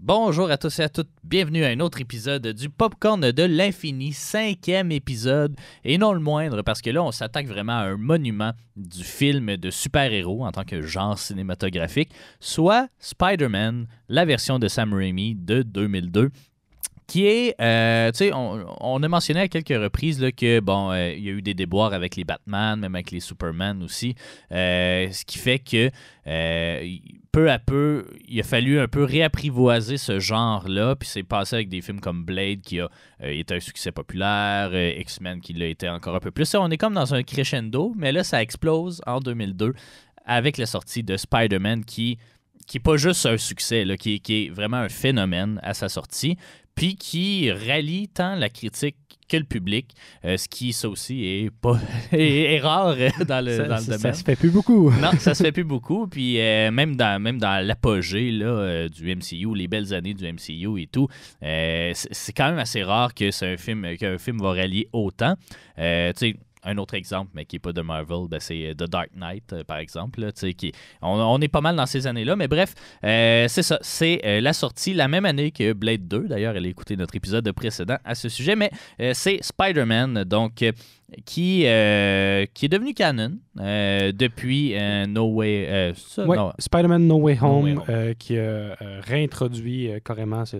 Bonjour à tous et à toutes, bienvenue à un autre épisode du Popcorn de l'Infini, 5e épisode, et non le moindre, parce que là, on s'attaque vraiment à un monument du film de super-héros en tant que genre cinématographique, soit Spider-Man, la version de Sam Raimi de 2002, qui est, tu sais, on a mentionné à quelques reprises là, que, bon, il y a eu des déboires avec les Batman, même avec les Superman aussi, ce qui fait que peu à peu, il a fallu un peu réapprivoiser ce genre-là, puis c'est passé avec des films comme Blade qui a été un succès populaire, X-Men qui l'a été encore un peu plus. Ça, on est comme dans un crescendo, mais là, ça explose en 2002 avec la sortie de Spider-Man qui n'est pas juste un succès, là, qui est vraiment un phénomène à sa sortie, puis qui rallie tant la critique que le public, ce qui, ça aussi, est rare dans le domaine. Ça se fait plus beaucoup. Non, ça se fait plus beaucoup, puis même dans l'apogée là, du MCU, les belles années du MCU et tout, c'est quand même assez rare qu'un film va rallier autant. Tu sais, un autre exemple, mais qui n'est pas de Marvel, ben c'est The Dark Knight, par exemple. Là, on est pas mal dans ces années-là, mais bref, c'est ça. C'est la sortie la même année que Blade 2. D'ailleurs, elle a écouté notre épisode précédent à ce sujet, mais c'est Spider-Man, donc qui est devenu canon depuis No Way... Spider-Man No Way Home, No Way Home. qui a réintroduit carrément ce...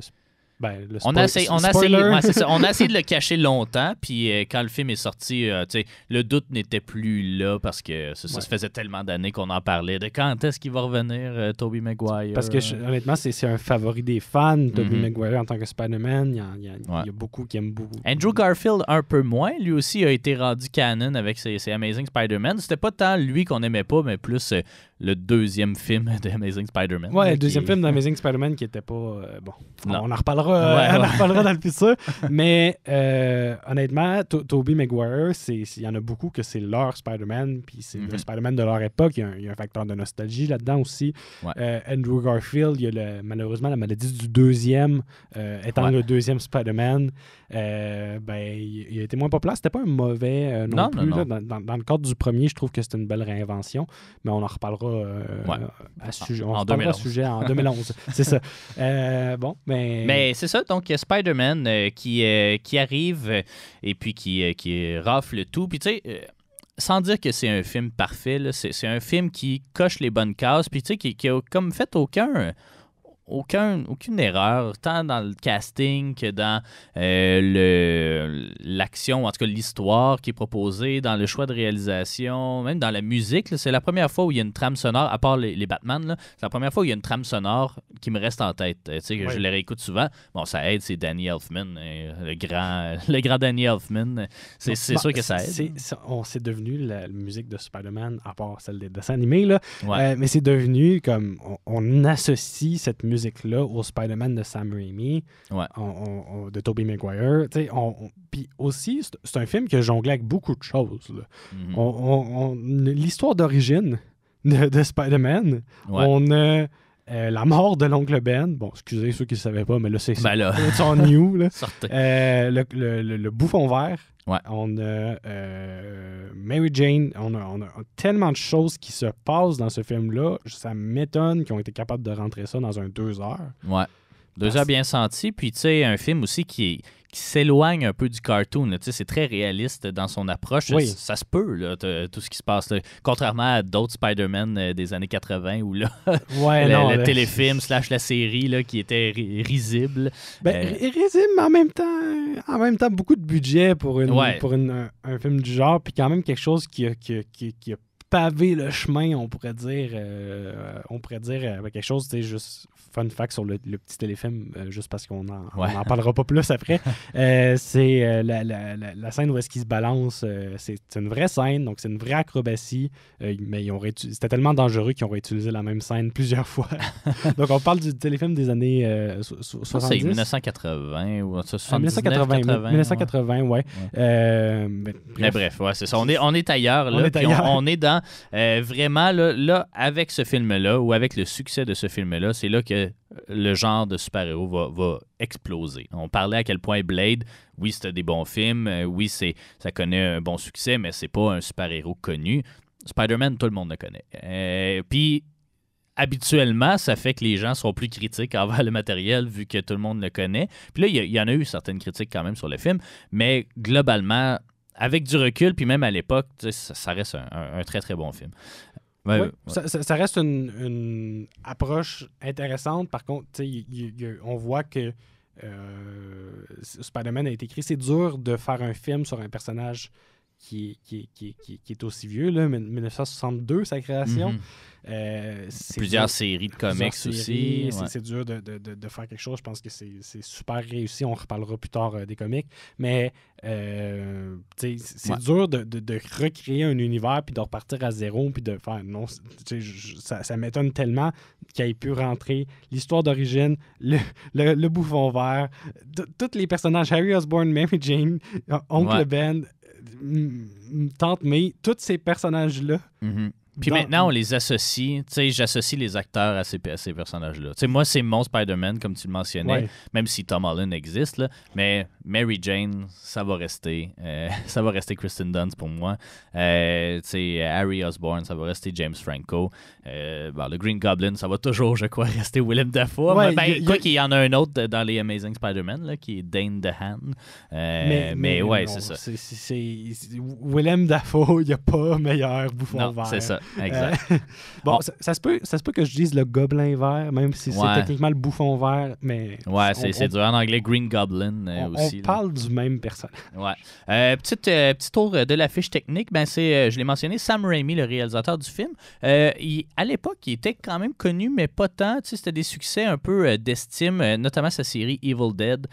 On a essayé de le cacher longtemps, puis quand le film est sorti, le doute n'était plus là parce que ça se faisait tellement d'années qu'on en parlait. De quand est-ce qu'il va revenir, Tobey Maguire? Parce que honnêtement, c'est un favori des fans, Tobey Maguire en tant que Spider-Man. Il y a beaucoup qui aiment beaucoup. Andrew Garfield, un peu moins. Lui aussi a été rendu canon avec ses Amazing Spider-Man. C'était pas tant lui qu'on aimait pas, mais plus le deuxième film de Amazing Spider-Man. Ouais, le deuxième film d'Amazing Spider-Man qui était pas... on en reparlera. Ouais. On en reparlera dans le futur. Mais honnêtement, Tobey Maguire, il y en a beaucoup que c'est leur Spider-Man, puis c'est le Spider-Man de leur époque. Il y a un facteur de nostalgie là-dedans aussi. Ouais. Andrew Garfield, il y a malheureusement la maladie du deuxième, étant le deuxième Spider-Man. Il a été moins populaire. C'était pas un mauvais non plus. Là, dans le cadre du premier, je trouve que c'était une belle réinvention, mais on en reparlera à ce sujet. On en reparlera à ce sujet en 2011. C'est ça. Mais c'est ça. Donc, il y a Spider-Man qui arrive et puis qui rafle tout. Puis, tu sais, sans dire que c'est un film parfait, là, c'est un film qui coche les bonnes cases. Puis, tu sais, qui a comme fait aucune erreur, tant dans le casting que dans l'action, en tout cas l'histoire qui est proposée, dans le choix de réalisation, même dans la musique. Là, c'est la première fois où il y a une trame sonore, à part les Batman, là, c'est la première fois où il y a une trame sonore qui me reste en tête. Je les réécoute souvent. Bon, ça aide, c'est Danny Elfman, le grand Danny Elfman. C'est sûr que ça aide. C'est devenu la musique de Spider-Man, à part celle des dessins animés, là. Ouais. Mais c'est devenu comme... On associe cette musique-là au Spider-Man de Sam Raimi, de Tobey Maguire. Puis aussi, c'est un film qui a jonglé avec beaucoup de choses. Là. L'histoire d'origine de Spider-Man, on a la mort de l'oncle Ben. Bon, excusez ceux qui ne savaient pas, mais là, c'est son new. Là. Le bouffon vert. Ouais. On a Mary Jane. On a tellement de choses qui se passent dans ce film-là. Ça m'étonne qu'ils ont été capables de rentrer ça dans un 2 heures. Ouais. 2 heures bien senties. Puis, tu sais, un film aussi qui s'éloigne un peu du cartoon. Là. C'est très réaliste dans son approche. Oui. Ça se peut, là, tout ce qui se passe. Là. Contrairement à d'autres Spider-Man des années 80 où là, le téléfilm / la série là, qui était risible. Risible, mais en même temps, beaucoup de budget pour un film du genre, puis quand même quelque chose qui a pavé le chemin, on pourrait dire avec quelque chose, tu sais, juste fun fact sur le petit téléfilm, juste parce qu'on en parlera pas plus après. C'est la scène où est-ce qu'il se balance, c'est une vraie scène, donc c'est une vraie acrobatie, mais c'était tellement dangereux qu'ils ont réutilisé la même scène plusieurs fois. Donc on parle du téléfilm des années 70. C'est 1980 ou 1980, ouais. Mais bref, c'est ça. On est ailleurs, là. On est dans vraiment, là, avec ce film-là, ou avec le succès de ce film-là, c'est là que le genre de super-héros va exploser. On parlait à quel point Blade, oui, c'était des bons films, oui, ça connaît un bon succès, mais c'est pas un super-héros connu. Spider-Man, tout le monde le connaît. Puis, habituellement, ça fait que les gens sont plus critiques envers le matériel vu que tout le monde le connaît. Puis là, il y en a eu certaines critiques quand même sur le film, mais globalement, avec du recul, puis même à l'époque, ça reste un très, très bon film. Ouais. Ça reste une approche intéressante. Par contre, on voit que Spider-Man a été écrit. C'est dur de faire un film sur un personnage qui est aussi vieux, là, 1962, sa création. Plusieurs séries de comics aussi. C'est dur de faire quelque chose. Je pense que c'est super réussi. On reparlera plus tard des comics. Mais c'est dur de recréer un univers puis de repartir à zéro puis de faire... Non, ça m'étonne tellement qu'il ait pu rentrer l'histoire d'origine, le bouffon vert, tous les personnages, Harry Osborn, Mary Jane, Oncle Ben, Tante May, tous ces personnages-là. Puis maintenant, on les associe. Tu sais, j'associe les acteurs à ces personnages-là. Tu sais, moi, c'est mon Spider-Man, comme tu le mentionnais, même si Tom Holland existe, là. Mais Mary Jane, ça va rester. Ça va rester Kristen Dunst pour moi. Tu sais, Harry Osborn, ça va rester James Franco. Le Green Goblin, ça va toujours, je crois, rester Willem Dafoe. Quoi qu'il y en a un autre dans les Amazing Spider-Man, là, qui est Dane DeHaan. Mais ouais, non, c'est ça. C'est Willem Dafoe, il n'y a pas meilleur bouffon vert. C'est ça. Exact. Ça se peut que je dise le gobelin vert, même si c'est techniquement le bouffon vert, mais... Ouais, c'est dur en anglais, Green Goblin aussi. On parle du même personnage. Ouais. Petit tour de la fiche technique, je l'ai mentionné, Sam Raimi, le réalisateur du film. À l'époque, il était quand même connu, mais pas tant. C'était des succès un peu d'estime, notamment sa série Evil Dead,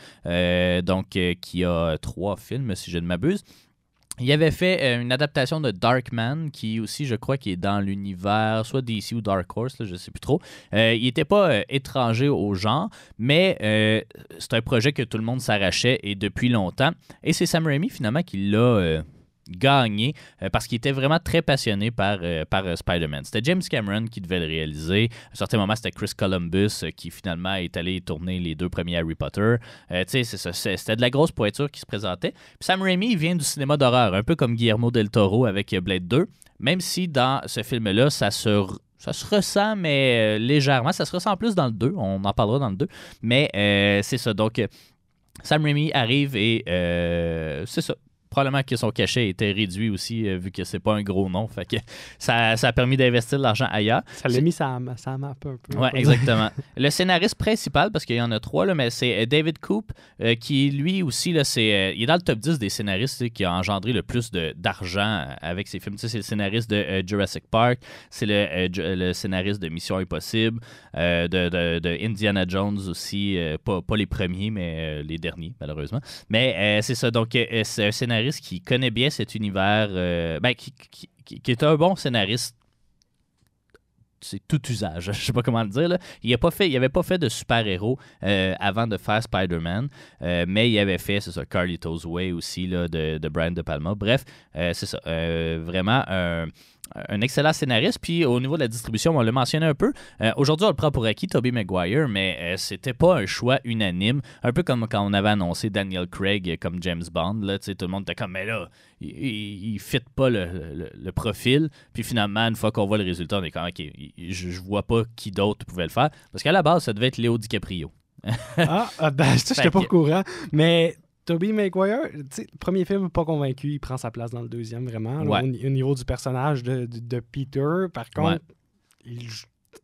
qui a 3 films, si je ne m'abuse. Il avait fait une adaptation de Darkman, qui aussi, je crois, qui est dans l'univers, soit DC ou Dark Horse, là, je ne sais plus trop. Il n'était pas étranger au genre, mais c'est un projet que tout le monde s'arrachait et depuis longtemps. Et c'est Sam Raimi, finalement, qui l'a gagné parce qu'il était vraiment très passionné par Spider-Man. C'était James Cameron qui devait le réaliser. À un certain moment, c'était Chris Columbus qui finalement est allé tourner les 2 premiers Harry Potter. C'était de la grosse pointure qui se présentait. Puis Sam Raimi, il vient du cinéma d'horreur, un peu comme Guillermo del Toro avec Blade 2, même si dans ce film-là, ça se ressent, mais légèrement. Ça se ressent plus dans le 2. On en parlera dans le 2. Mais c'est ça. Donc, Sam Raimi arrive et c'est ça. Probablement que son cachet était réduit aussi, vu que c'est pas un gros nom. Fait que ça a permis d'investir de l'argent ailleurs. Ça l'a mis sa map un peu. Oui, exactement. Le scénariste principal, parce qu'il y en a 3, là, mais c'est David Koop, qui lui aussi, là, il est dans le top 10 des scénaristes qui a engendré le plus d'argent avec ses films. C'est le scénariste de Jurassic Park, c'est le scénariste de Mission Impossible, de Indiana Jones aussi, pas les premiers, mais les derniers, malheureusement. Mais c'est ça, donc c'est un scénariste qui connaît bien cet univers, qui est un bon scénariste. C'est tout usage, je sais pas comment le dire. Là. Il avait pas fait de super-héros avant de faire Spider-Man, mais il avait fait, c'est ça, Carlito's Way aussi là, de Brian De Palma. Bref, c'est ça, vraiment un excellent scénariste. Puis au niveau de la distribution, on l'a mentionné un peu. Aujourd'hui, on le prend pour acquis, Tobey Maguire, mais c'était pas un choix unanime. Un peu comme quand on avait annoncé Daniel Craig comme James Bond. Là, tout le monde était comme, mais là, il ne fit pas le profil. Puis finalement, une fois qu'on voit le résultat, on est comme, OK, je vois pas qui d'autre pouvait le faire. Parce qu'à la base, ça devait être Léo DiCaprio. Ça, j'étais pas au courant. Mais Tobey Maguire, le premier film, pas convaincu, il prend sa place dans le deuxième, vraiment. Là, au niveau du personnage de Peter, par contre,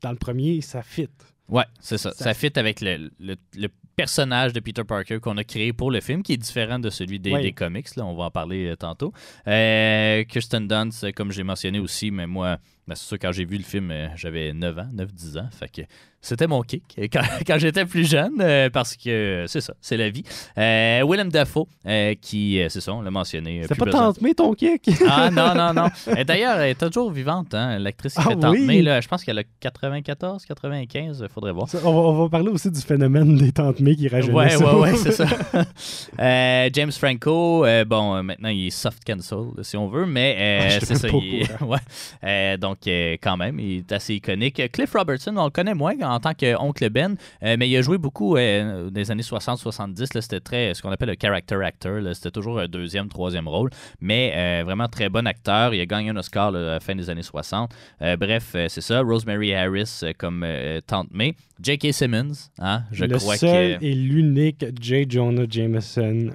dans le premier, ça fit. Ouais, c'est ça. Ça fit avec le personnage de Peter Parker qu'on a créé pour le film, qui est différent de celui des comics. Là, on va en parler tantôt. Kirsten Dunst, comme j'ai mentionné aussi, mais moi, c'est sûr, quand j'ai vu le film, j'avais 9-10 ans. Fait que c'était mon kick quand j'étais plus jeune, parce que c'est ça, c'est la vie. Willem Dafoe, qui, c'est ça, on l'a mentionné. C'est pas Tante May ton kick? Ah non. D'ailleurs, elle est toujours vivante, hein, l'actrice qui fait Tante May. Là, je pense qu'elle a 94, 95, il faudrait voir. On va parler aussi du phénomène des Tantes May qui rajeunissent. Ouais, c'est ça. James Franco, maintenant il est soft cancel, si on veut, mais c'est ça. Donc, donc, quand même, il est assez iconique. Cliff Robertson, on le connaît moins en tant qu'oncle Ben, mais il a joué beaucoup des années 60-70. C'était très ce qu'on appelle le character actor. Là, c'était toujours un deuxième, troisième rôle, mais vraiment très bon acteur. Il a gagné un Oscar là, à la fin des années 60. Bref, c'est ça. Rosemary Harris comme Tante May. J.K. Simmons, hein, je crois le seul et l'unique J. Jonah Jameson.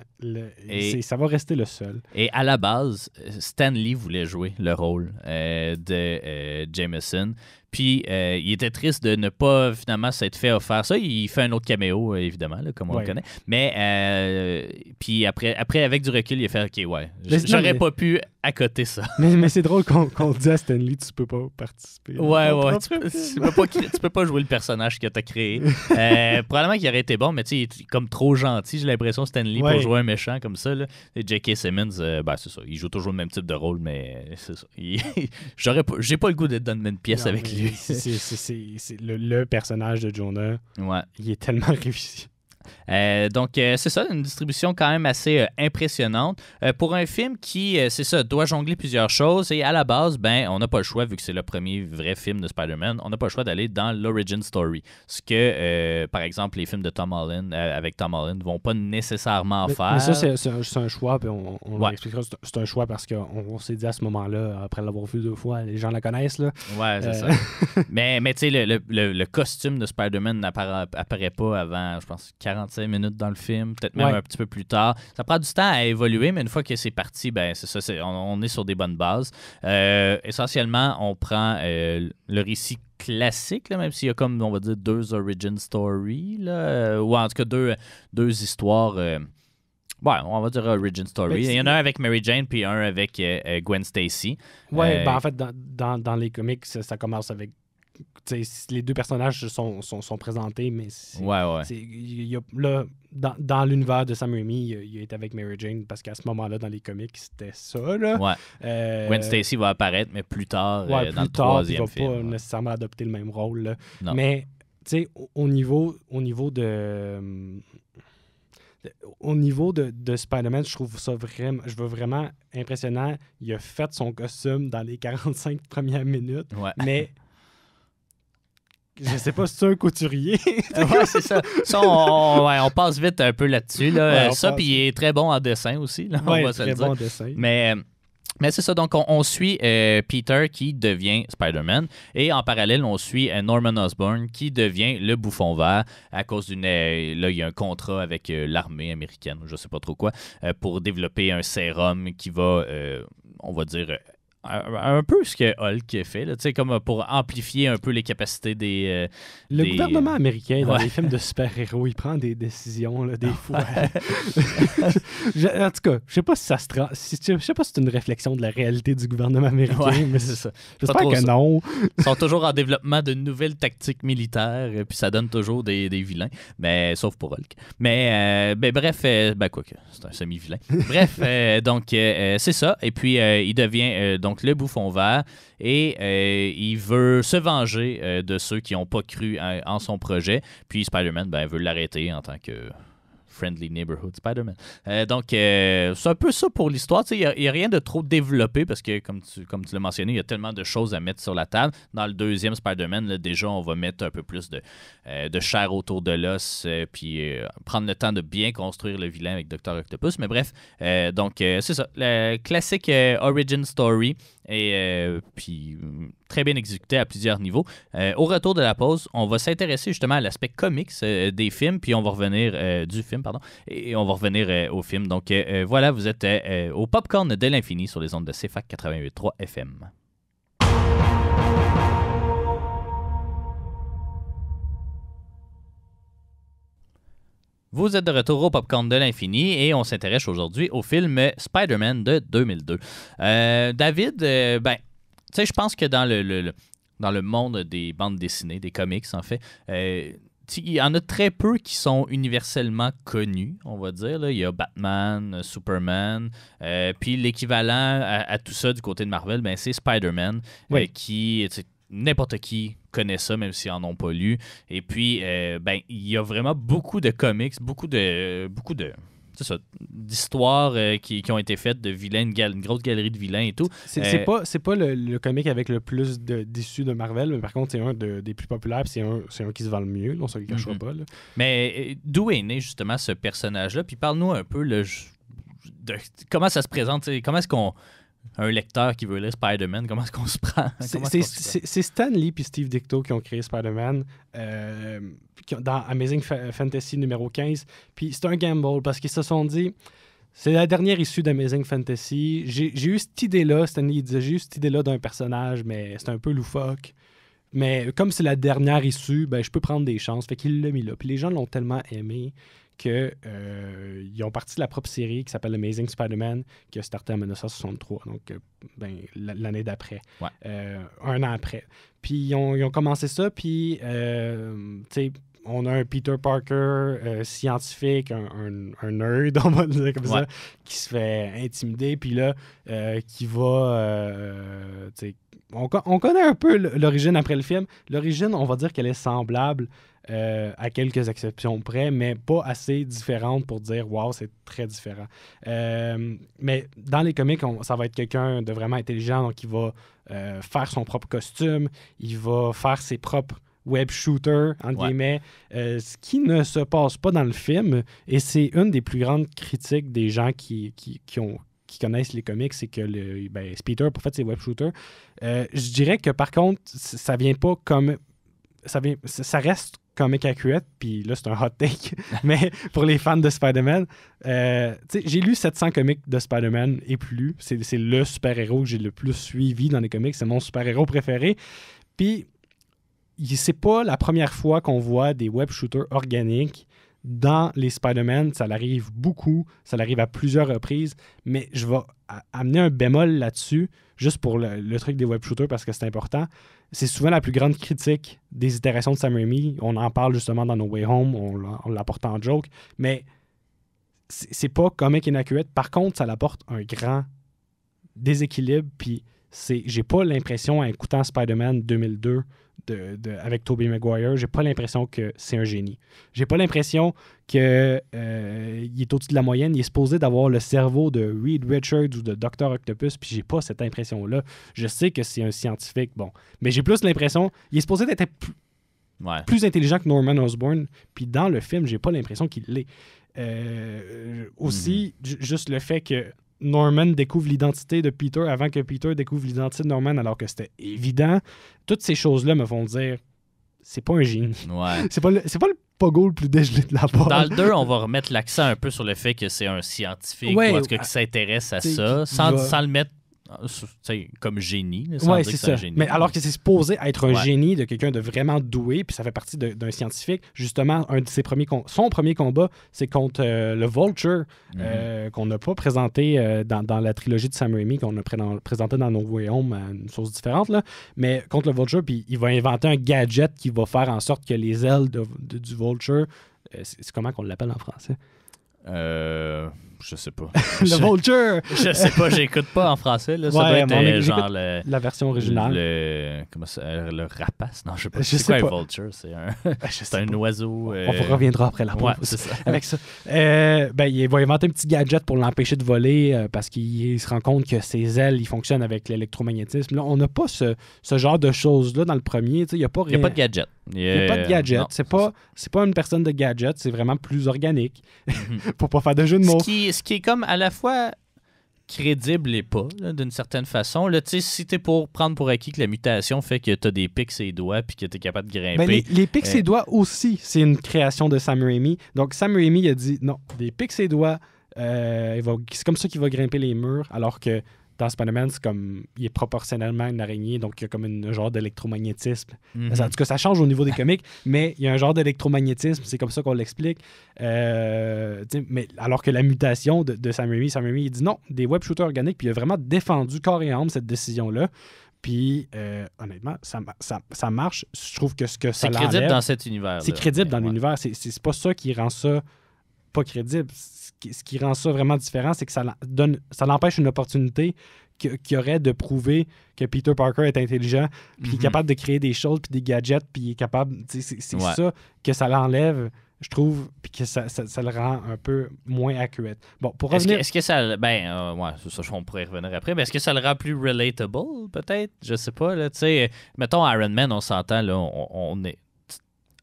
Ça va rester le seul. Et à la base, Stan Lee voulait jouer le rôle de Jameson. Puis, il était triste de ne pas finalement s'être fait offrir ça. Il fait un autre caméo, évidemment, là, comme on le connaît. Mais, puis après, avec du recul, il a fait « OK, ouais, j'aurais pas pu accoter ça. » Mais c'est drôle qu'on dit à Stanley, tu peux pas participer. Ouais, tu peux pas jouer le personnage que t'as créé. Probablement qu'il aurait été bon, mais tu sais, il est comme trop gentil, j'ai l'impression, Stanley, pour jouer un méchant comme ça. Là. Et J.K. Simmons, c'est ça. Il joue toujours le même type de rôle, mais c'est ça. J'ai pas le goût d'être dans une pièce avec lui. C'est le personnage de Jonah. Ouais. Il est tellement réussi. Donc, c'est ça, une distribution quand même assez impressionnante pour un film qui, c'est ça, doit jongler plusieurs choses. Et à la base, on n'a pas le choix, vu que c'est le premier vrai film de Spider-Man, on n'a pas le choix d'aller dans l'origin story. Ce que, par exemple, les films de Tom Holland, avec Tom Holland, ne vont pas nécessairement faire. Mais ça, c'est un choix, puis on l'expliquera. C'est un choix parce qu'on s'est dit à ce moment-là, après l'avoir vu 2 fois, les gens la connaissent. Là. Ouais, c'est ça. mais tu sais, le costume de Spider-Man n'apparaît pas avant, je pense, 45 minutes dans le film, peut-être même un petit peu plus tard. Ça prend du temps à évoluer, mais une fois que c'est parti, c'est ça, on est sur des bonnes bases. Essentiellement, on prend le récit classique, là, même s'il y a comme, on va dire, 2 origin stories, là, ou en tout cas 2 histoires... on va dire origin story. Il y en a un avec Mary Jane puis un avec Gwen Stacy. Ouais, en fait, dans les comics, ça commence avec les 2 personnages sont présentés, mais là, dans l'univers de Sam Raimi, il est avec Mary Jane parce qu'à ce moment-là, dans les comics, c'était ça. Là. Ouais. Gwen Stacy va apparaître, mais plus tard, dans le 3e film. Il ne va pas nécessairement adopter le même rôle. Là. Mais au niveau de Spider-Man, je trouve ça vraiment impressionnant. Il a fait son costume dans les 45 premières minutes, mais je sais pas si c'est un couturier. Ouais, c'est ça. On passe vite un peu là-dessus. Là. Puis il est très bon en dessin aussi. Là, on va se le dire. Bon dessin. Mais c'est ça, donc on suit Peter qui devient Spider-Man et en parallèle, on suit Norman Osborn qui devient le Bouffon Vert à cause d'une... là, il y a un contrat avec l'armée américaine, je sais pas trop quoi, pour développer un sérum qui va, on va dire... un peu ce que Hulk fait, là, comme pour amplifier un peu les capacités des... Le gouvernement américain, dans les films de super-héros, il prend des décisions, là, des fois. En tout cas, je sais pas si je sais pas si c'est une réflexion de la réalité du gouvernement américain, mais c'est ça. J'espère que non. Ils sont toujours en développement de nouvelles tactiques militaires, puis ça donne toujours des vilains, mais sauf pour Hulk. Mais bref, quoique, c'est un semi-vilain. Bref, donc, c'est ça. Et puis, il devient... donc le Bouffon Vert, et il veut se venger de ceux qui n'ont pas cru en son projet. Puis Spider-Man veut l'arrêter en tant que Friendly Neighborhood Spider-Man. Donc, c'est un peu ça pour l'histoire. Il n'y a rien de trop développé parce que, comme tu l'as mentionné, il y a tellement de choses à mettre sur la table. Dans le 2e Spider-Man, là, déjà, on va mettre un peu plus de chair autour de l'os, puis prendre le temps de bien construire le vilain avec Dr. Octopus. Mais bref, donc, c'est ça. Le classique origin story. Et puis très bien exécuté à plusieurs niveaux. Au retour de la pause, on va s'intéresser justement à l'aspect comics des films, puis on va revenir du film, pardon, et on va revenir au film. Donc voilà, vous êtes au Popcorn de l'infini sur les ondes de CFAC 88.3 FM. Vous êtes de retour au Popcorn de l'infini et on s'intéresse aujourd'hui au film Spider-Man de 2002. David, tu sais, je pense que dans le monde des bandes dessinées, des comics en fait, il y en a très peu qui sont universellement connus, on va dire. Là. Il y a Batman, Superman, puis l'équivalent à tout ça du côté de Marvel, c'est Spider-Man, qui... N'importe qui connaît ça, même s'ils n'en ont pas lu. Et puis, il y a vraiment beaucoup de comics, beaucoup de c'est ça, d'histoires qui ont été faites de vilains, une grosse galerie de vilains et tout. C'est pas le comic avec le plus d'issues de Marvel, mais par contre, c'est un des plus populaires, puis c'est un qui se vend le mieux, on ne se le cachera pas. Là. Mais d'où est né justement ce personnage-là? Puis parle-nous un peu de comment ça se présente, comment est-ce qu'on... Un lecteur qui veut lire Spider-Man, comment est-ce qu'on se prend? C'est Stan Lee et Steve Ditko qui ont créé Spider-Man dans Amazing Fantasy numéro 15. Puis c'est un gamble parce qu'ils se sont dit, c'est la dernière issue d'Amazing Fantasy. J'ai eu cette idée-là, Stan Lee disait, j'ai eu cette idée-là d'un personnage, mais c'est un peu loufoque. Mais comme c'est la dernière issue, ben, je peux prendre des chances. Fait qu'il l'a mis là. Puis les gens l'ont tellement aimé qu'ils ont parti de la propre série qui s'appelle Amazing Spider-Man, qui a starté en 1963, donc l'année d'après, un an après. Puis ils ont commencé ça, puis on a un Peter Parker scientifique, un nerd, on va le dire comme ça, qui se fait intimider, puis là, qui va... on connaît un peu l'origine après le film. L'origine, on va dire qu'elle est semblable à quelques exceptions près, mais pas assez différente pour dire « wow, c'est très différent ». Mais dans les comics, ça va être quelqu'un de vraiment intelligent, donc il va faire son propre costume, il va faire ses propres web shooters, entre guillemets, ce qui ne se passe pas dans le film, et c'est une des plus grandes critiques des gens qui connaissent les comics, c'est que Peter, pour faire ses web shooters, je dirais que par contre, ça vient pas comme... Ça reste comic accurate, puis là, c'est un hot take, mais pour les fans de Spider-Man, j'ai lu 700 comics de Spider-Man et plus. C'est le super-héros que j'ai le plus suivi dans les comics. C'est mon super-héros préféré. Puis, c'est pas la première fois qu'on voit des web shooters organiques dans les Spider-Man. Ça l'arrive beaucoup. Ça l'arrive à plusieurs reprises. Mais je vais amener un bémol là-dessus, juste pour le truc des web shooters, parce que c'est important. C'est souvent la plus grande critique des itérations de Sam Raimi. On en parle justement dans No Way Home, on l'apporte en joke, mais c'est pas comic inaccurate. Par contre, ça l'apporte un grand déséquilibre, puis j'ai pas l'impression, en écoutant Spider-Man 2002 avec Tobey Maguire, j'ai pas l'impression que c'est un génie. J'ai pas l'impression qu'il est au-dessus de la moyenne. Il est supposé d'avoir le cerveau de Reed Richards ou de Dr. Octopus, puis j'ai pas cette impression-là. Je sais que c'est un scientifique, bon, mais j'ai plus l'impression... Il est supposé d'être plus intelligent que Norman Osborn, puis dans le film, j'ai pas l'impression qu'il l'est. Aussi, juste le fait que Norman découvre l'identité de Peter avant que Peter découvre l'identité de Norman, alors que c'était évident. Toutes ces choses-là me font dire, c'est pas un génie. Ouais. C'est pas le pogo le plus dégelé de la part. Dans le 2, on va remettre l'accent un peu sur le fait que c'est un scientifique, ou en tout cas qui s'intéresse à ça, sans le mettre comme génie. Oui, c'est ça. Mais alors que c'est supposé être un génie de quelqu'un de vraiment doué, puis ça fait partie d'un scientifique. Justement, son premier combat, c'est contre le Vulture, qu'on n'a pas présenté dans la trilogie de Sam Raimi, qu'on a présenté dans No Way Home, une chose différente, là. Mais contre le Vulture, puis il va inventer un gadget qui va faire en sorte que les ailes du Vulture, c'est comment qu'on l'appelle en français? Je sais pas. Le Vulture! Je sais pas, j'écoute pas en français. Là. Ça doit être genre la version originale. Le rapace? Non, je sais pas. C'est quoi pas. Un Vulture? C'est un oiseau. On reviendra après la pause. Ouais, c'est ça. Avec ça. Il va inventer un petit gadget pour l'empêcher de voler parce qu'il se rend compte que ses ailes, ils fonctionnent avec l'électromagnétisme. Là, on n'a pas ce genre de choses-là dans le premier. Il n'y a pas de gadget. Il n'y a pas de gadget. C'est pas une personne de gadget. C'est vraiment plus organique. Pour pas faire de jeu de mots. Ce qui est comme à la fois crédible et pas, d'une certaine façon. Là, si t'es pour prendre pour acquis que la mutation fait que t'as des pics ses doigts puis que t'es capable de grimper. Ben les pics ses doigts aussi, c'est une création de Sam Raimi. Donc Sam Raimi a dit non, des pics ses doigts, c'est comme ça qu'il va grimper les murs, alors que dans Spider-Man, c'est comme il est proportionnellement une araignée, donc il y a comme un genre d'électromagnétisme. En tout cas, ça change au niveau des comics, mais il y a un genre d'électromagnétisme, c'est comme ça qu'on l'explique. Mais alors que la mutation de Sam Raimi, il dit non, des web shooters organiques, puis il a vraiment défendu corps et âme cette décision-là. Puis, honnêtement, ça marche. Je trouve que ce que ça l'enlève... C'est crédible dans cet univers. C'est crédible dans l'univers. C'est pas ça qui rend ça pas crédible. Ce qui rend ça vraiment différent, c'est que ça l'empêche une opportunité qu'il y aurait de prouver que Peter Parker est intelligent, puis il est capable de créer des choses, puis des gadgets, puis il est capable... C'est ça que ça l'enlève je trouve, puis que ça le rend un peu moins accurate. Bon, pour revenir... Est-ce que ça... ouais, c'est ça, on pourrait y revenir après, mais est-ce que ça le rend plus relatable, peut-être? Je sais pas, là, tu sais, mettons Iron Man, on s'entend, là,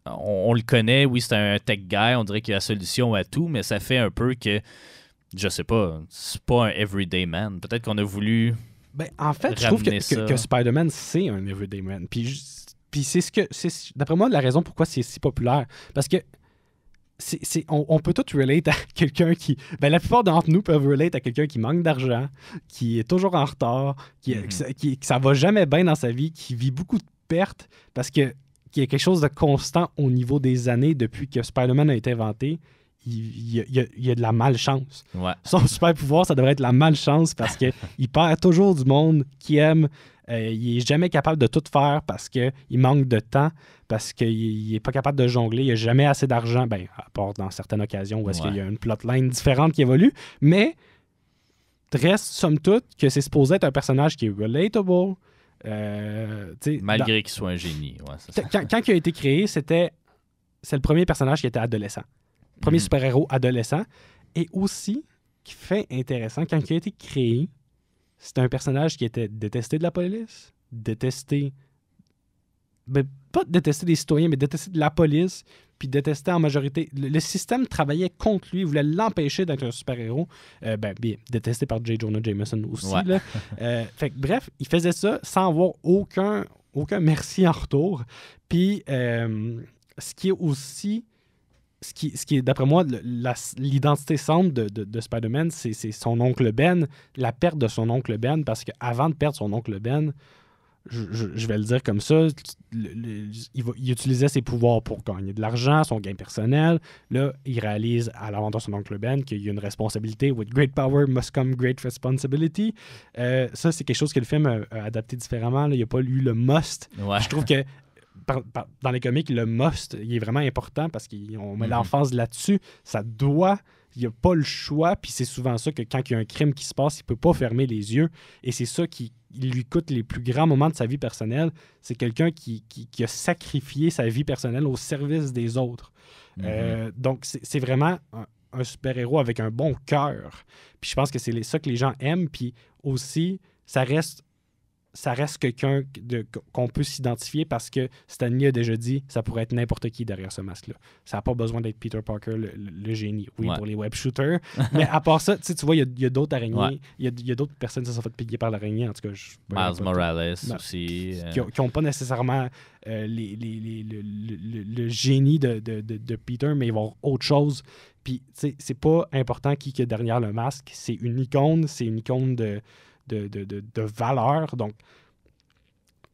on le connaît, oui, c'est un tech guy, on dirait qu'il a la solution à tout, mais ça fait un peu que, je sais pas, c'est pas un everyday man. Peut-être qu'on a voulu en fait, je trouve que Spider-Man, c'est un everyday man. Puis c'est d'après moi, la raison pourquoi c'est si populaire. Parce que on peut tous relate à quelqu'un qui... la plupart d'entre nous peuvent relate à quelqu'un qui manque d'argent, qui est toujours en retard, que ça va jamais bien dans sa vie, qui vit beaucoup de pertes parce que qu'il y a quelque chose de constant au niveau des années depuis que Spider-Man a été inventé. Il y a de la malchance. Ouais. Son super pouvoir, ça devrait être la malchance parce qu'il perd toujours du monde qu'il aime. Il est jamais capable de tout faire parce qu'il manque de temps, parce qu'il n'est pas capable de jongler. Il n'a jamais assez d'argent, à part dans certaines occasions où est-ce qu'il y a une plotline différente qui évolue. Mais reste, somme toute, que c'est supposé être un personnage qui est relatable. Malgré qu'il soit un génie. Ouais, c'est ça. Quand il a été créé, c'est le premier personnage qui était adolescent. Premier super-héros adolescent. Et aussi, qui fait intéressant, quand il a été créé, c'était un personnage qui était détesté de la police, détesté... pas détesté des citoyens, mais détesté de la police, puis détesté en majorité... Le système travaillait contre lui, voulait l'empêcher d'être un super-héros. Détesté par J. Jonah Jameson aussi. Ouais. Là. Bref, il faisait ça sans avoir aucun merci en retour. Puis, ce qui est aussi... Ce qui est, d'après moi, l'identité centre de Spider-Man, c'est son oncle Ben, la perte de son oncle Ben, parce qu'avant de perdre son oncle Ben, je vais le dire comme ça, il utilisait ses pouvoirs pour gagner de l'argent, son gain personnel. Là, il réalise à l'avant de son oncle Ben qu'il y a une responsabilité. With great power must come great responsibility. Ça, c'est quelque chose que le film a adapté différemment. Là. Il n'y a pas eu le must. Ouais. Je trouve que dans les comics, le must, il est vraiment important parce qu'on met l'emphase là-dessus. Ça doit, il n'y a pas le choix, puis c'est souvent ça que quand il y a un crime qui se passe, il ne peut pas fermer les yeux. Et c'est ça qui lui coûte les plus grands moments de sa vie personnelle. C'est quelqu'un qui a sacrifié sa vie personnelle au service des autres. Donc, c'est vraiment un super-héros avec un bon cœur. Puis je pense que c'est ça que les gens aiment. Puis aussi, ça reste quelqu'un qu'on peut s'identifier parce que Stan Lee a déjà dit ça pourrait être n'importe qui derrière ce masque-là. Ça n'a pas besoin d'être Peter Parker, le génie. Oui, pour les web shooters. Mais à part ça, tu vois, il y a d'autres araignées. Ouais. Il y a d'autres personnes qui se sont fait piquer par l'araignée. En tout cas, Miles Morales aussi. Qui n'ont pas nécessairement le génie de Peter, mais ils vont avoir autre chose. Puis, tu sais, c'est pas important qui est derrière le masque. C'est une icône de valeur. Donc,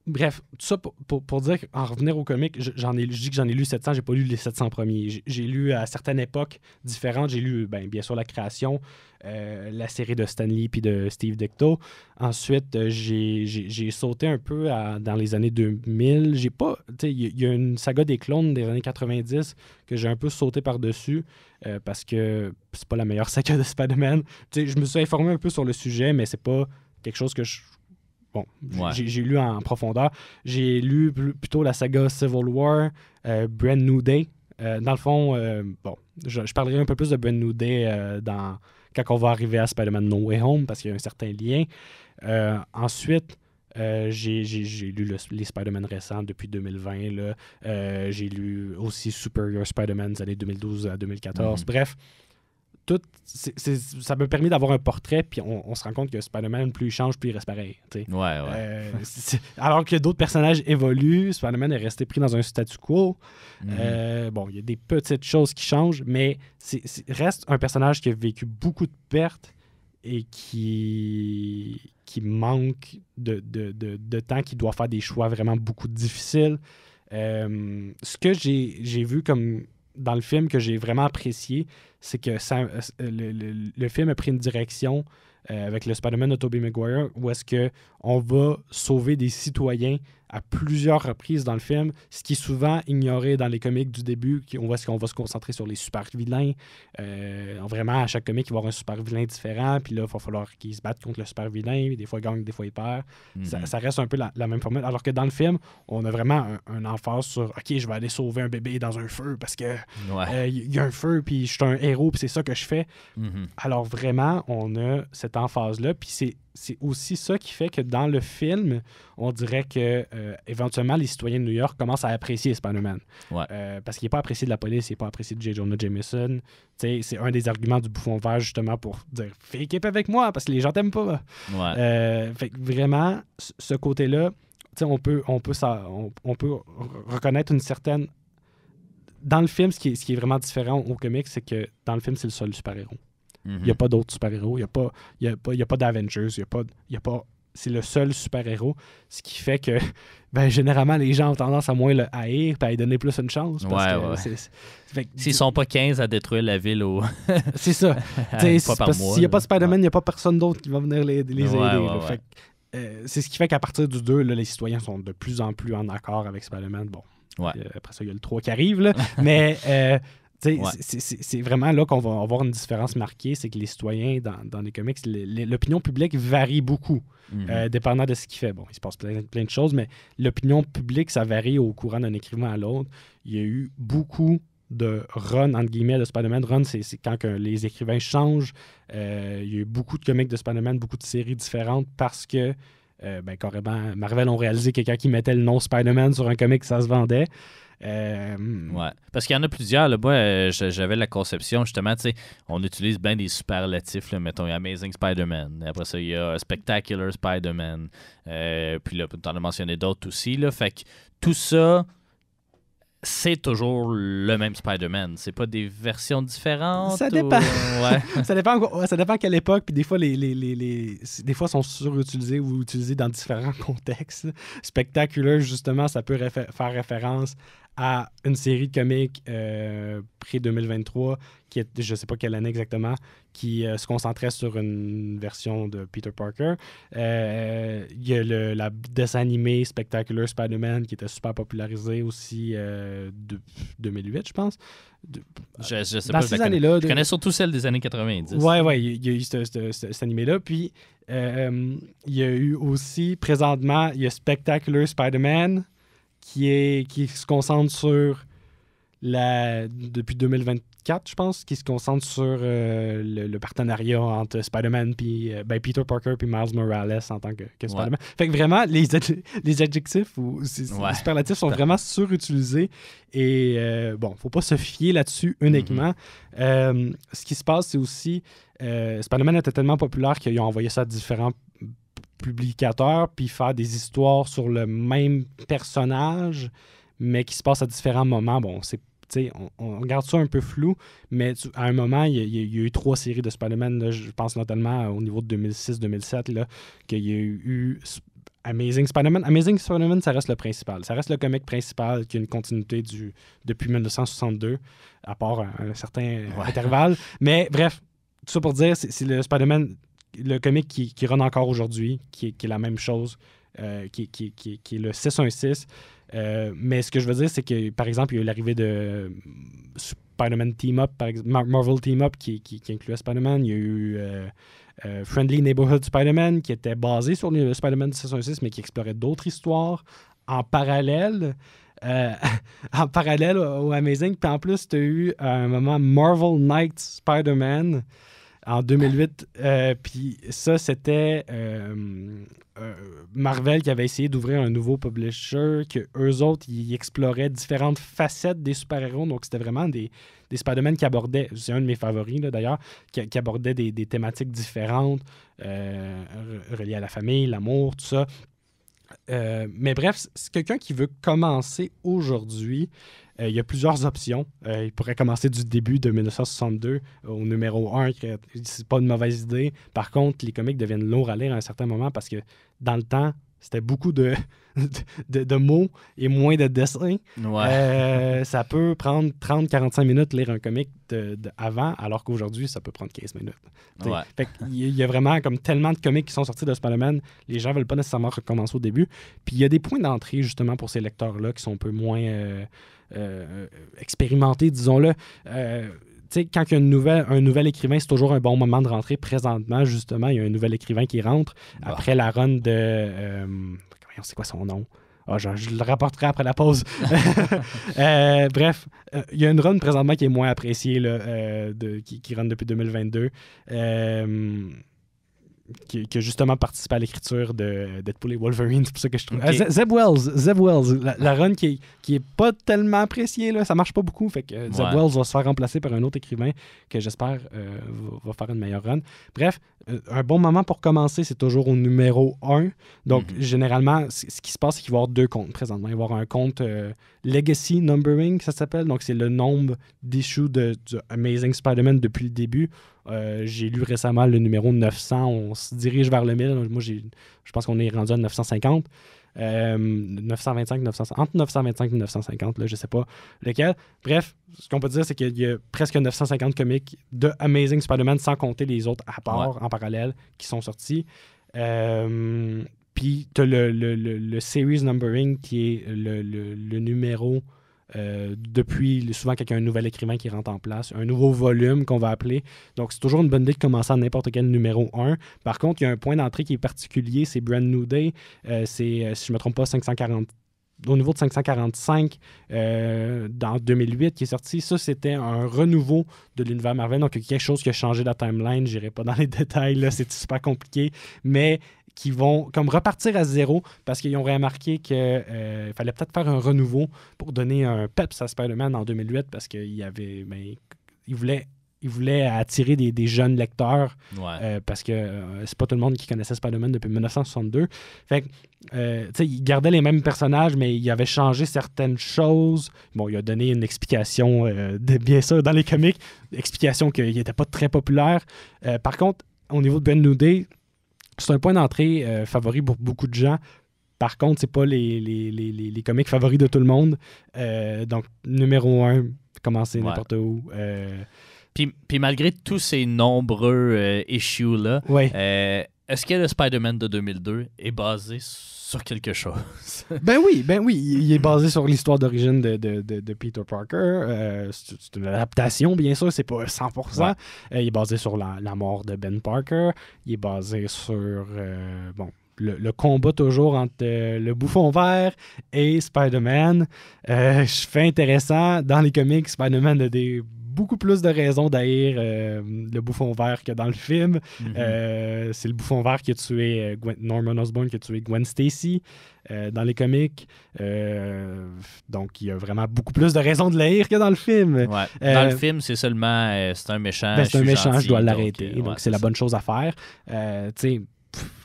bref, tout ça pour dire qu'en revenir au comic, je dis que j'en ai lu 700, j'ai pas lu les 700 premiers. J'ai lu à certaines époques différentes. J'ai lu, bien sûr, la création, la série de Stan Lee puis de Steve Ditko. Ensuite, j'ai sauté un peu dans les années 2000. J'ai pas... Tu sais, il y a une saga des clones des années 90 que j'ai un peu sauté par-dessus parce que c'est pas la meilleure saga de Spider-Man. Tu sais, je me suis informé un peu sur le sujet, mais c'est pas quelque chose que j'ai lu en profondeur. J'ai lu plutôt la saga Civil War, Brand New Day. Dans le fond, je parlerai un peu plus de Brand New Day quand on va arriver à Spider-Man No Way Home, parce qu'il y a un certain lien. Ensuite, j'ai lu les Spider-Man récents depuis 2020. Là. J'ai lu aussi Superior Spider-Man des années 2012 à 2014. Bref, ça m'a permis d'avoir un portrait, puis on se rend compte que Spider-Man, plus il change, plus il reste pareil. Alors que d'autres personnages évoluent, Spider-Man est resté pris dans un statu quo. Il y a des petites choses qui changent, mais reste un personnage qui a vécu beaucoup de pertes et qui manque de temps, qui doit faire des choix vraiment beaucoup difficiles. Ce que j'ai vu comme dans le film que j'ai vraiment apprécié, c'est que le film a pris une direction avec le Spider-Man de Tobey Maguire où est-ce qu'on va sauver des citoyens à plusieurs reprises dans le film, ce qui est souvent ignoré dans les comics du début, on va se concentrer sur les super vilains. Vraiment, à chaque comic, il va y avoir un super vilain différent, puis là, il va falloir qu'ils se battent contre le super vilain, des fois ils gagnent, des fois ils perdent. Ça reste un peu la même formule, alors que dans le film, on a vraiment un emphase sur « OK, je vais aller sauver un bébé dans un feu parce que y a un feu, puis je suis un héros, puis c'est ça que je fais. Alors vraiment, on a cette emphase-là, puis c'est aussi ça qui fait que dans le film, on dirait que éventuellement les citoyens de New York commencent à apprécier Spider-Man. Parce qu'il n'est pas apprécié de la police, il n'est pas apprécié de J. Jonah Jameson. T'sais, c'est un des arguments du bouffon vert justement pour dire « Fais équipe avec moi parce que les gens t'aiment pas. » Fait que vraiment, ce côté-là, on peut reconnaître une certaine... Dans le film, ce qui est vraiment différent au comics, c'est que dans le film, c'est le seul super-héros. Il n'y a pas d'autres super-héros. Il n'y a pas d'Avengers. C'est le seul super-héros. Ce qui fait que, généralement, les gens ont tendance à moins le haïr et à lui donner plus une chance. S'ils sont pas 15 à détruire la ville c'est ça. S'il n'y a pas de Spider-Man, il n'y a pas personne d'autre qui va venir les aider. C'est ce qui fait qu'à partir du 2, là, les citoyens sont de plus en plus en accord avec Spider-Man. Bon. Après ça, il y a le 3 qui arrive. Là. Mais... c'est vraiment là qu'on va avoir une différence marquée, c'est que les citoyens dans les comics, l'opinion publique varie beaucoup, dépendant de ce qu'il fait. Bon, il se passe plein de choses, mais l'opinion publique, ça varie au courant d'un écrivain à l'autre. Il y a eu beaucoup de run, entre guillemets, de Spider-Man. Run, c'est quand que les écrivains changent. Il y a eu beaucoup de comics de Spider-Man, beaucoup de séries différentes parce que carrément, Marvel ont réalisé que quand ils mettaient le nom Spider-Man sur un comic, ça se vendait. Parce qu'il y en a plusieurs. Là. Moi, j'avais la conception, justement, on utilise bien des superlatifs. Là, mettons, il y a Amazing Spider-Man. Après ça, il y a Spectacular Spider-Man. Puis là, t'en as mentionné d'autres aussi. Là, fait que tout ça, c'est toujours le même Spider-Man. C'est pas des versions différentes? Ça dépend. Ça dépend à quelle époque. Puis des fois, des fois, sont surutilisés ou utilisés dans différents contextes. Spectacular, justement, ça peut faire référence à une série de comics pré-2023 qui est, je sais pas quelle année exactement, qui se concentrait sur une version de Peter Parker. Il y a la dessin animé Spectacular Spider-Man qui était super popularisé aussi de 2008, je pense. Je sais dans pas. Ces années-là, je connais surtout celle des années 90. Il y a eu cet animé-là. Puis, il y a eu aussi, présentement, il y a Spectacular Spider-Man qui se concentre sur depuis 2024, je pense, qui se concentre sur le partenariat entre Spider-Man puis Peter Parker puis Miles Morales en tant que Spider-Man. Fait que vraiment, les adjectifs ou les superlatifs sont vraiment surutilisés et faut pas se fier là-dessus uniquement. Ce qui se passe, c'est aussi Spider-Man était tellement populaire qu'ils ont envoyé ça à différents publicateurs, puis faire des histoires sur le même personnage, mais qui se passent à différents moments. Bon, on garde ça un peu flou, mais à un moment, il y a eu 3 séries de Spider-Man, là, je pense notamment au niveau de 2006-2007, qu'il y a eu Amazing Spider-Man. Amazing Spider-Man, ça reste le principal. Ça reste le comic principal qui a une continuité depuis 1962, à part un certain intervalle. Mais bref, tout ça pour dire, c'est le Spider-Man, le comic qui run encore aujourd'hui, qui est la même chose, qui est le 616. Mais ce que je veux dire, c'est que, par exemple, il y a eu l'arrivée de Spider-Man Team Up, par exemple, Marvel Team Up, qui incluait Spider-Man. Il y a eu Friendly Neighborhood Spider-Man, qui était basé sur le Spider-Man 616, mais qui explorait d'autres histoires en parallèle. Au Amazing. Puis en plus, tu as eu à un moment Marvel Knight Spider-Man en 2008. Puis ça, c'était Marvel qui avait essayé d'ouvrir un nouveau publisher, que eux autres, ils exploraient différentes facettes des super-héros. Donc, c'était vraiment des Spider-Man qui abordaient, c'est un de mes favoris là, d'ailleurs, qui abordaient des thématiques différentes, reliées à la famille, l'amour, tout ça. Mais bref, c'est quelqu'un qui veut commencer aujourd'hui. Il y a plusieurs options. Il pourrait commencer du début de 1962 au numéro 1. C'est pas une mauvaise idée. Par contre, les comics deviennent lourds à lire à un certain moment parce que dans le temps, c'était beaucoup de mots et moins de dessins. Ça peut prendre 30-45 minutes lire un comic avant, alors qu'aujourd'hui, ça peut prendre 15 minutes. Fait qu'il y a vraiment comme tellement de comics qui sont sortis de Spider-Man, les gens ne veulent pas nécessairement recommencer au début. Puis il y a des points d'entrée, justement, pour ces lecteurs-là qui sont un peu moins expérimentés, disons-le. Quand il y a un nouvel écrivain, c'est toujours un bon moment de rentrer. Présentement, justement, il y a un nouvel écrivain qui rentre après la run de... c'est quoi son nom? Je le rapporterai après la pause. Bref, il y a une run présentement qui est moins appréciée, là, qui run depuis 2022. Qui a justement participé à l'écriture de Deadpool et Wolverine. C'est pour ça que je trouve... Zeb Wells. La run qui est pas tellement appréciée, là, ça marche pas beaucoup. Fait que Zeb Wells va se faire remplacer par un autre écrivain que j'espère va faire une meilleure run. Bref, un bon moment pour commencer, c'est toujours au numéro 1. Donc, généralement, ce qui se passe, c'est qu'il va y avoir 2 comptes présentement. Il va y avoir un compte Legacy Numbering, ça s'appelle. Donc, c'est le nombre d'issues du Amazing Spider-Man depuis le début. J'ai lu récemment le numéro 900. On se dirige vers le 1000. Moi, je pense qu'on est rendu à 950. 925, 950, entre 925 et 950, là, je sais pas lequel. Bref, ce qu'on peut dire, c'est qu'il y a presque 950 comics de Amazing Spider-Man, sans compter les autres à part, en parallèle, qui sont sortis. Puis, tu as le series numbering, qui est le numéro... depuis souvent qu'il y a un nouvel écrivain qui rentre en place, un nouveau volume qu'on va appeler. Donc, c'est toujours une bonne idée de commencer à n'importe quel numéro 1. Par contre, il y a un point d'entrée qui est particulier, c'est Brand New Day. C'est, si je ne me trompe pas, 540. Au niveau de 545 dans 2008 qui est sorti, ça c'était un renouveau de l'univers Marvel. Donc, il y a quelque chose qui a changé la timeline. Je n'irai pas dans les détails, là, c'est super compliqué. Mais qui vont comme repartir à zéro parce qu'ils ont remarqué qu'il fallait peut-être faire un renouveau pour donner un peps à Spider-Man en 2008 parce qu'il y avait... il voulait attirer des jeunes lecteurs parce que c'est pas tout le monde qui connaissait Spider-Man depuis 1962. Fait que, il gardait les mêmes personnages, mais il avait changé certaines choses. Bon, il a donné une explication, bien sûr, dans les comics, explication qu'il n'était pas très populaire. Par contre, au niveau de Ben New Day, c'est un point d'entrée favori pour beaucoup de gens. Par contre, c'est pas les comics favoris de tout le monde. Donc, numéro 1, commencez n'importe où. Puis malgré tous ces nombreux issues-là, est-ce que le Spider-Man de 2002 est basé sur quelque chose? Ben oui. Il est basé sur l'histoire d'origine de Peter Parker. C'est une adaptation, bien sûr, c'est pas 100%. Il est basé sur la mort de Ben Parker. Il est basé sur... le combat toujours entre le Bouffon Vert et Spider-Man. Fait intéressant, dans les comics, Spider-Man a beaucoup plus de raisons d'haïr le Bouffon Vert que dans le film. C'est le Bouffon Vert qui a tué Norman Osborn, qui a tué Gwen Stacy dans les comics. Donc, il y a vraiment beaucoup plus de raisons de l'haïr que dans le film. Dans le film, c'est seulement c'est un méchant. C'est un méchant, gentil, je dois l'arrêter. Donc, c'est la ça. bonne chose à faire.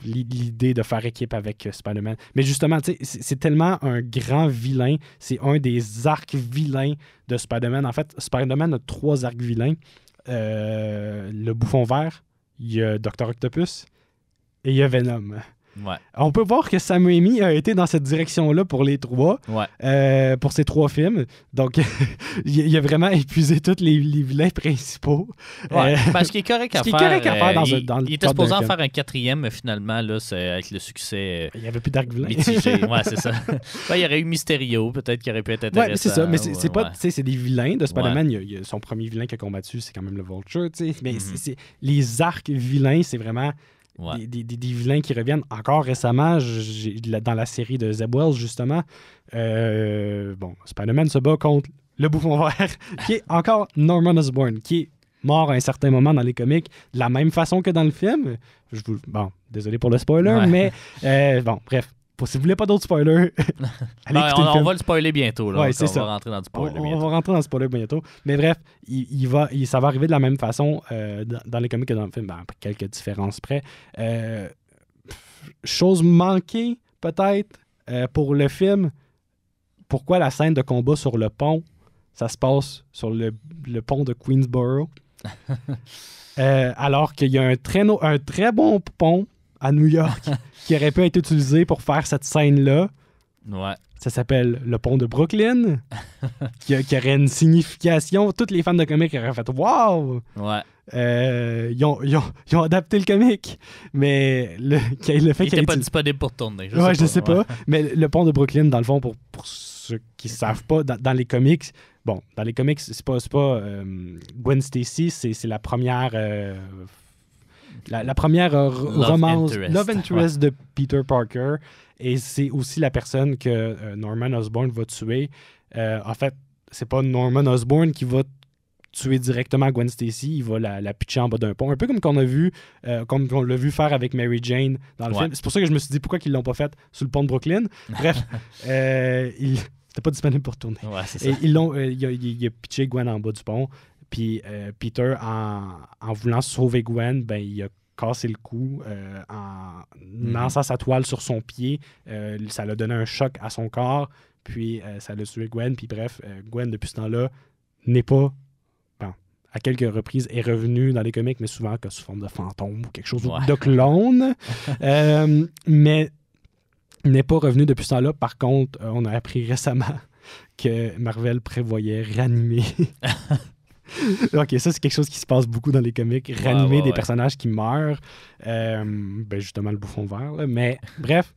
L'idée de faire équipe avec Spider-Man. Mais justement, c'est tellement un grand vilain. C'est un des arcs vilains de Spider-Man. En fait, Spider-Man a 3 arcs vilains. Le Bouffon Vert, il y a Dr. Octopus et il y a Venom. On peut voir que Sam Raimi a été dans cette direction-là pour les 3, pour ces 3 films. Donc, il a vraiment épuisé tous les vilains principaux. Parce qu'il est correct à faire. Dans il était supposé en faire un 4e, mais finalement, là, c'est avec le succès il n'y avait plus d'arc vilain. mitigé. C'est ça. Il y aurait eu Mysterio, peut-être, qui aurait pu être intéressant. C'est ça, mais c'est des vilains de Spider-Man. Il y a son premier vilain qu'il a combattu, c'est quand même le Vulture. Mais les arcs vilains, c'est vraiment... Des vilains qui reviennent encore récemment dans la série de Zeb Wells, justement. Spider-Man se bat contre le Bouffon Vert, qui est encore Norman Osborn, qui est mort à un certain moment dans les comics, de la même façon que dans le film. Désolé pour le spoiler, mais bref. Si vous voulez pas d'autres spoilers, allez écouter le film. On va le spoiler bientôt. Là, c'est ça. On va rentrer dans le spoiler bientôt. On va rentrer dans le spoiler bientôt. Mais bref, ça va arriver de la même façon dans les comics que dans le film, à quelques différences près. Chose manquée, peut-être, pour le film, pourquoi la scène de combat sur le pont, ça se passe sur le pont de Queensboro, alors qu'il y a un très bon pont à New York qui aurait pu être utilisé pour faire cette scène-là. Ouais. Ça s'appelle le pont de Brooklyn, qui aurait une signification. Tous les fans de comics auraient fait « Wow! » Ouais. Ils ont adapté le comic, mais le fait il qu'il n'était pas disponible pour tourner. Je sais pas. Mais le pont de Brooklyn, dans le fond, pour ceux qui ne savent pas, dans les comics, dans les comics, c'est pas Gwen Stacy, c'est la première la première romance, Love Interest de Peter Parker, et c'est aussi la personne que Norman Osborn va tuer. En fait, c'est pas Norman Osborn qui va tuer directement Gwen Stacy, il va la pitcher en bas d'un pont. Un peu comme qu'on a vu, comme on l'a vu faire avec Mary Jane dans le film. C'est pour ça que je me suis dit pourquoi ils l'ont pas fait sur le pont de Brooklyn. Bref, c'était pas disponible pour tourner. Ouais, c'est ça. Et il a pitché Gwen en bas du pont. Puis Peter, en voulant sauver Gwen, ben, il a cassé le cou en lançant sa toile sur son pied. Ça l'a donné un choc à son corps. Puis ça l'a tué Gwen. Puis bref, Gwen, depuis ce temps-là, n'est pas... à quelques reprises, est revenue dans les comics, mais souvent sous forme de fantôme ou quelque chose de clone. Mais n'est pas revenu depuis ce temps-là. Par contre, on a appris récemment que Marvel prévoyait réanimer... OK, ça, c'est quelque chose qui se passe beaucoup dans les comics. Réanimer des personnages qui meurent. Justement, le bouffon vert. Là. Mais bref,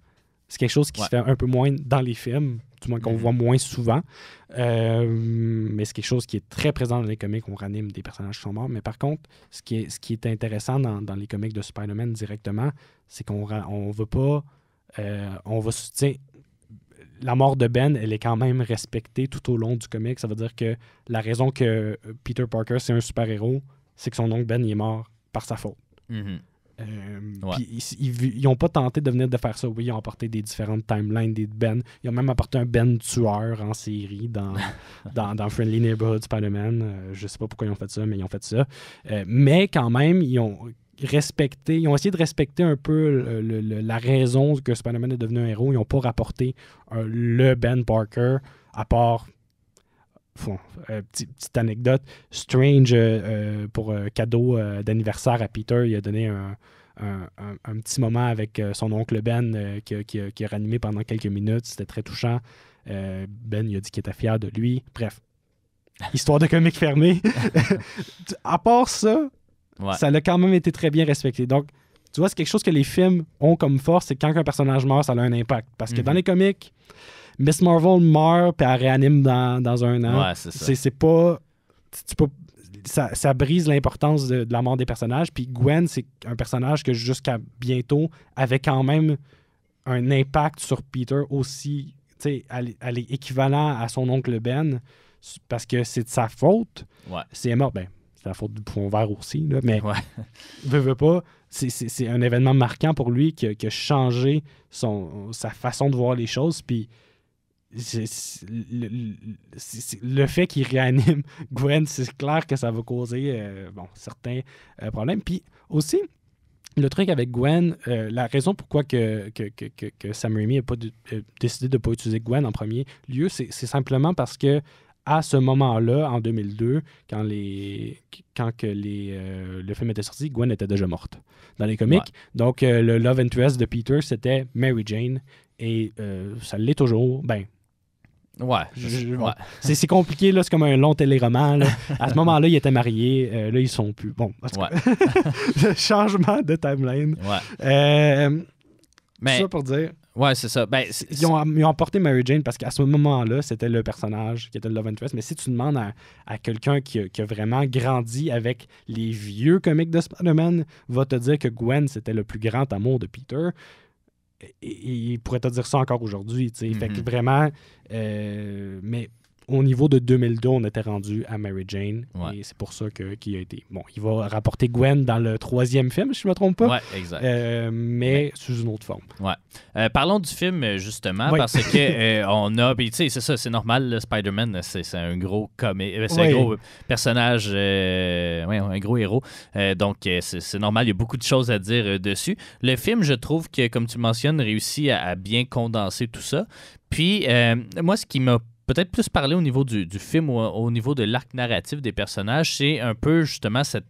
c'est quelque chose qui se fait un peu moins dans les films, du moins qu'on voit moins souvent. Mais c'est quelque chose qui est très présent dans les comics. On réanime des personnages qui sont morts. Mais par contre, ce qui est intéressant dans les comics de Spider-Man directement, c'est qu'on veut pas... on va soutenir... La mort de Ben, elle est quand même respectée tout au long du comic. Ça veut dire que la raison que Peter Parker, c'est un super-héros, c'est que son oncle Ben, il est mort par sa faute. Puis ils n'ont pas tenté de venir de faire ça. Oui, ils ont apporté des différentes timelines des Ben. Ils ont même apporté un Ben tueur en série dans Friendly Neighborhood Spider-Man. Je sais pas pourquoi ils ont fait ça, mais ils ont fait ça. Mais quand même, ils ont essayé de respecter un peu la raison que Spider-Man est devenu un héros. Ils n'ont pas rapporté le Ben Parker, à part... petite anecdote, Strange, pour cadeau d'anniversaire à Peter, il a donné un petit moment avec son oncle Ben qui a ranimé pendant quelques minutes. C'était très touchant. Ben, il a dit qu'il était fier de lui. Bref, histoire de comique fermée. À part ça, ça a quand même été très bien respecté. Donc, tu vois, c'est quelque chose que les films ont comme force, c'est que quand un personnage meurt, ça a un impact. Parce que dans les comics, Miss Marvel meurt puis elle réanime dans un an. Ouais, c'est ça. C'est pas... Ça brise l'importance de la mort des personnages. Puis Gwen, c'est un personnage que jusqu'à bientôt avait quand même un impact sur Peter aussi. Elle est équivalent à son oncle Ben parce que c'est de sa faute. Si elle est morte, c'est la faute du bouffon vert aussi. Là, mais veut pas, c'est un événement marquant pour lui qui a changé sa façon de voir les choses. Puis le fait qu'il réanime Gwen, c'est clair que ça va causer certains problèmes. Puis aussi, le truc avec Gwen, la raison pourquoi que Sam Raimi n'a pas décidé de ne pas utiliser Gwen en premier lieu, c'est simplement parce que à ce moment-là, en 2002, quand le film était sorti, Gwen était déjà morte dans les comics. Donc, le Love Interest de Peter, c'était Mary Jane. Et ça l'est toujours. C'est compliqué, là, c'est comme un long téléroman. Là. À ce moment-là, ils étaient mariés. Là, ils sont plus. Bon, le changement de timeline. Mais... ça pour dire... Ouais, c'est ça. Ils ont emporté Mary Jane parce qu'à ce moment-là, c'était le personnage qui était le Love Interest. Mais si tu demandes à quelqu'un qui a vraiment grandi avec les vieux comics de Spider-Man, va te dire que Gwen, c'était le plus grand amour de Peter. Et il pourrait te dire ça encore aujourd'hui. Fait que vraiment... mais au niveau de 2002, on était rendu à Mary Jane. Et c'est pour ça qu'il a été... Bon, il va rapporter Gwen dans le 3e film, si je ne me trompe pas. Ouais, exact. Mais sous une autre forme. Parlons du film, justement, parce que on a... Puis, tu sais, c'est ça, c'est normal, le Spider-Man, c'est un gros c'est un gros personnage, un gros héros. Donc, c'est normal, il y a beaucoup de choses à dire dessus. Le film, je trouve que, comme tu mentionnes, réussit à bien condenser tout ça. Puis, moi, ce qui m'a peut-être plus parler au niveau du film ou au niveau de l'arc narratif des personnages, c'est un peu justement cette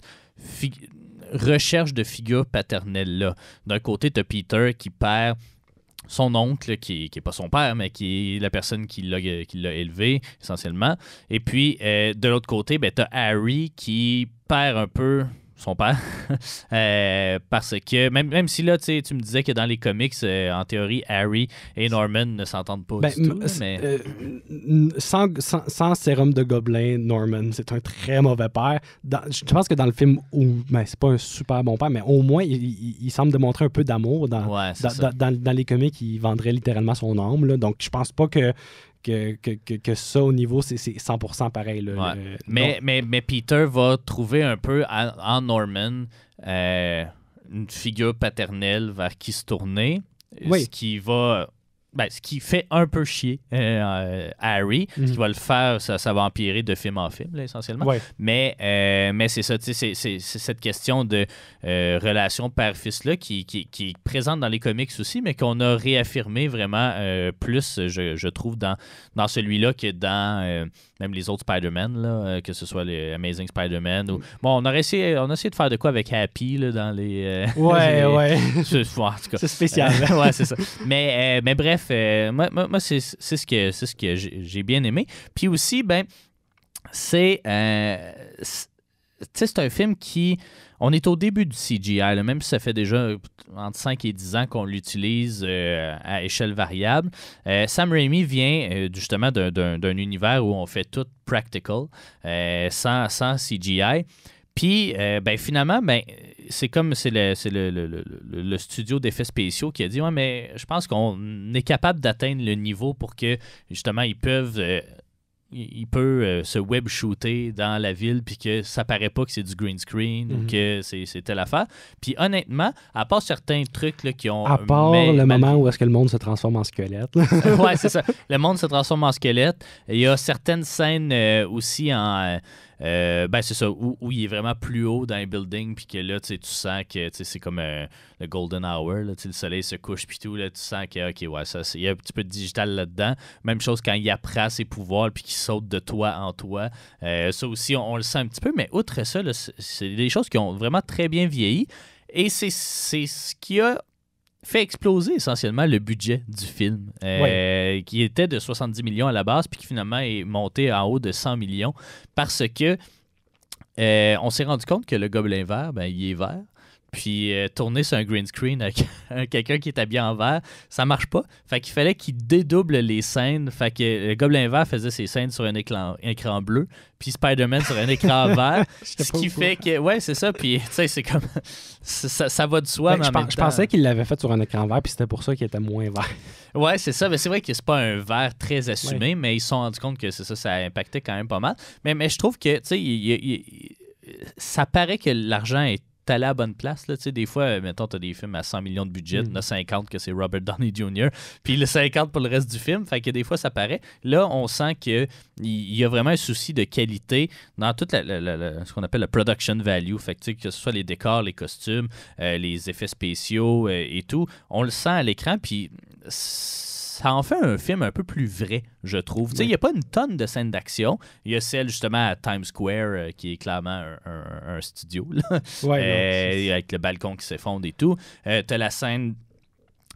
recherche de figure paternelle-là. D'un côté, tu as Peter qui perd son oncle, qui n'est pas son père, mais qui est la personne qui l'a élevé, essentiellement. Et puis, de l'autre côté, tu as Harry qui perd un peu son père. Parce que, même si là, tu me disais que dans les comics, en théorie, Harry et Norman ne s'entendent pas du tout. Mais... sans sérum de gobelin, Norman, c'est un très mauvais père. Je pense que dans le film, c'est pas un super bon père, mais au moins, il semble démontrer un peu d'amour. Dans les comics, il vendrait littéralement son âme. Là, donc, je pense pas que ça, au niveau, c'est 100% pareil. Là, ouais. Mais Peter va trouver un peu en Norman une figure paternelle vers qui se tourner, ce qui fait un peu chier Harry, ce qui va le faire, ça va empirer de film en film, là, essentiellement. Ouais. Mais c'est ça, c'est cette question de relation père-fils-là qui est présente dans les comics aussi, mais qu'on a réaffirmé vraiment plus, je trouve, dans celui-là que dans même les autres Spider-Man, là, que ce soit les Amazing Spider-Man. Ou... Bon, on a essayé de faire de quoi avec Happy là, dans les... ouais. C'est spécial. Ouais, c'est ça. Mais bref, moi c'est ce que j'ai bien aimé. Puis aussi, c'est un film qui... On est au début du CGI, là, même si ça fait déjà entre 5 et 10 ans qu'on l'utilise à échelle variable. Sam Raimi vient justement d'un univers où on fait tout practical, sans CGI. Puis, finalement, c'est comme c'est le studio d'effets spéciaux qui a dit « Ouais, mais je pense qu'on est capable d'atteindre le niveau pour que, justement, ils peuvent... il peut se web-shooter dans la ville puis que ça paraît pas que c'est du green screen ou que c'est telle affaire. » Puis honnêtement, à part certains trucs là, qui ont... À part le moment où est-ce que le monde se transforme en squelette. Ouais, c'est ça. Le monde se transforme en squelette. Il y a certaines scènes aussi en... c'est ça, où il est vraiment plus haut dans les buildings, puis que là, tu sens que c'est comme le golden hour, là, le soleil se couche, puis tout, là, tu sens que, OK, ouais, il y a un petit peu de digital là-dedans. Même chose quand il apprend ses pouvoirs, puis qu'il saute de toi en toi. Ça aussi, on le sent un petit peu, mais outre ça, là, c'est des choses qui ont vraiment très bien vieilli. Et c'est ce qui a fait exploser essentiellement le budget du film, qui était de 70 millions à la base, puis qui finalement est monté en haut de 100 millions, parce que on s'est rendu compte que le Gobelin vert, il est vert. Puis tourner sur un green screen avec quelqu'un qui est habillé en vert, ça marche pas. Fait qu'il fallait qu'il dédouble les scènes. Fait que le Gobelin vert faisait ses scènes sur un écran bleu, puis Spider-Man sur un écran vert. Ce qui fait que... Ouais, c'est ça. Puis, tu sais, c'est comme... ça va de soi, mais je pensais qu'il l'avait fait sur un écran vert, puis c'était pour ça qu'il était moins vert. Ouais, c'est ça. Mais c'est vrai que c'est pas un vert très assumé, mais ils se sont rendus compte que c'est ça a impacté quand même pas mal. Mais je trouve que, tu sais, ça paraît que l'argent est allé à la bonne place. Là. Des fois, mettons, tu as des films à 100 millions de budget, il y en a 50 que c'est Robert Downey Jr., puis le 50 pour le reste du film, fait que des fois, ça paraît. Là, on sent qu'il y a vraiment un souci de qualité dans tout ce qu'on appelle le production value, fait que ce soit les décors, les costumes, les effets spéciaux et tout, on le sent à l'écran, puis ça en fait un film un peu plus vrai, je trouve. Il n'y a pas une tonne de scènes d'action. Il y a celle, justement, à Times Square, qui est clairement un studio, là. Avec le balcon qui s'effondre et tout. T'as la scène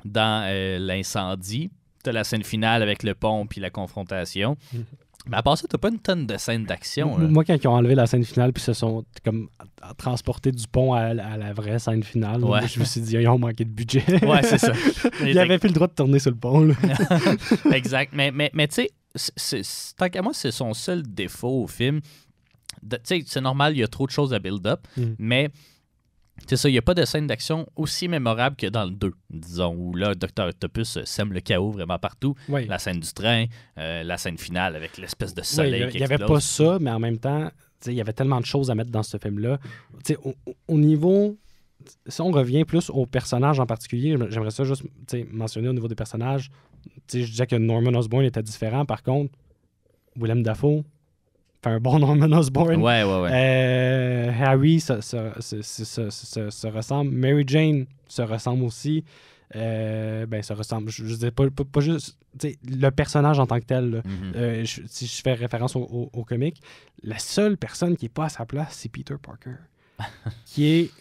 dans l'incendie. T'as la scène finale avec le pont puis la confrontation. Mais à part ça, t'as pas une tonne de scènes d'action. Moi, quand ils ont enlevé la scène finale puis se sont comme transportés du pont à la vraie scène finale, je me suis dit, ils ont manqué de budget. Ouais, c'est ça. Ils avaient plus le droit de tourner sur le pont. Là. Exact. Mais tu sais, tant qu'à moi, c'est son seul défaut au film. Tu sais, c'est normal, il y a trop de choses à build-up, mais... C'est ça, il n'y a pas de scène d'action aussi mémorable que dans le 2, disons, où là, Dr. Octopus sème le chaos vraiment partout. Oui. La scène du train, la scène finale avec l'espèce de soleil qui explose. Il n'y avait pas ça, mais en même temps, il y avait tellement de choses à mettre dans ce film-là. Au niveau... Si on revient plus aux personnages en particulier, j'aimerais ça juste mentionner au niveau des personnages. Je disais que Norman Osborn était différent. Par contre, Willem Dafoe fait un bon Norman Osborn. Ouais. Harry se ressemble. Mary Jane se ressemble aussi. Se ressemble. Je dis pas juste le personnage en tant que tel. Si je fais référence au comic, la seule personne qui n'est pas à sa place, c'est Peter Parker. qui est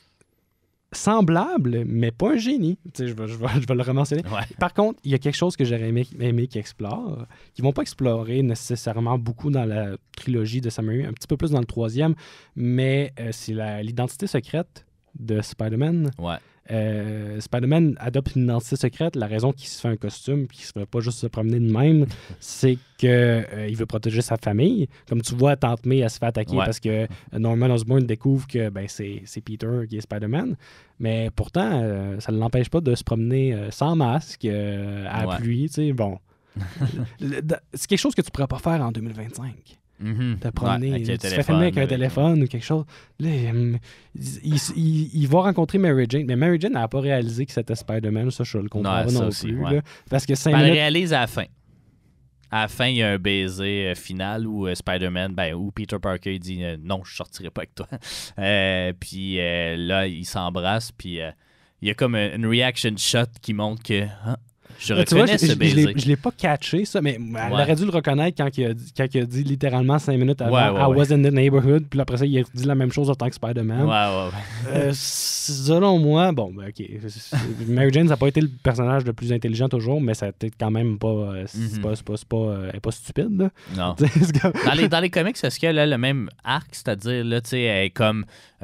semblable, mais pas un génie. Je vais le rementionner. Ouais. Par contre, il y a quelque chose que j'aurais aimé qu'ils explorent, qu'ils vont pas explorer nécessairement beaucoup dans la trilogie de Sam Raimi, un petit peu plus dans le 3e, mais c'est l'identité secrète de Spider-Man. Ouais. Spider-Man adopte une identité secrète. La raison qu'il se fait un costume puis qu'il ne se fait pas juste se promener de même, c'est qu'il veut protéger sa famille. Comme tu vois, Tante May, elle se fait attaquer parce que Norman Osborn découvre que c'est Peter qui est Spider-Man. Mais pourtant, ça ne l'empêche pas de se promener sans masque, à la pluie. Bon. C'est quelque chose que tu ne pourrais pas faire en 2025. Te promener, tu te fais filmer avec un téléphone ou quelque chose. Là, il va rencontrer Mary Jane, mais Mary Jane n'a pas réalisé que c'était Spider-Man, ça je le comprends pas non plus. Là, parce que 5 minutes... Elle réalise à la fin. À la fin, il y a un baiser final où Spider-Man, où Peter Parker il dit non, je sortirai pas avec toi. Puis là, ils s'embrassent, puis il y a comme une reaction shot qui montre que... Je reconnais ce baiser. Je l'ai pas catché, ça, mais elle aurait dû le reconnaître quand il a dit littéralement 5 minutes avant I was in the neighborhood, puis après ça, il a dit la même chose en tant que Spider-Man. Selon moi, OK. Mary Jane, ça n'a pas été le personnage le plus intelligent toujours, mais ça a été quand même pas... elle n'est pas stupide, là. Non. dans les comics, est-ce qu'elle a le même arc? C'est-à-dire, là, tu sais, elle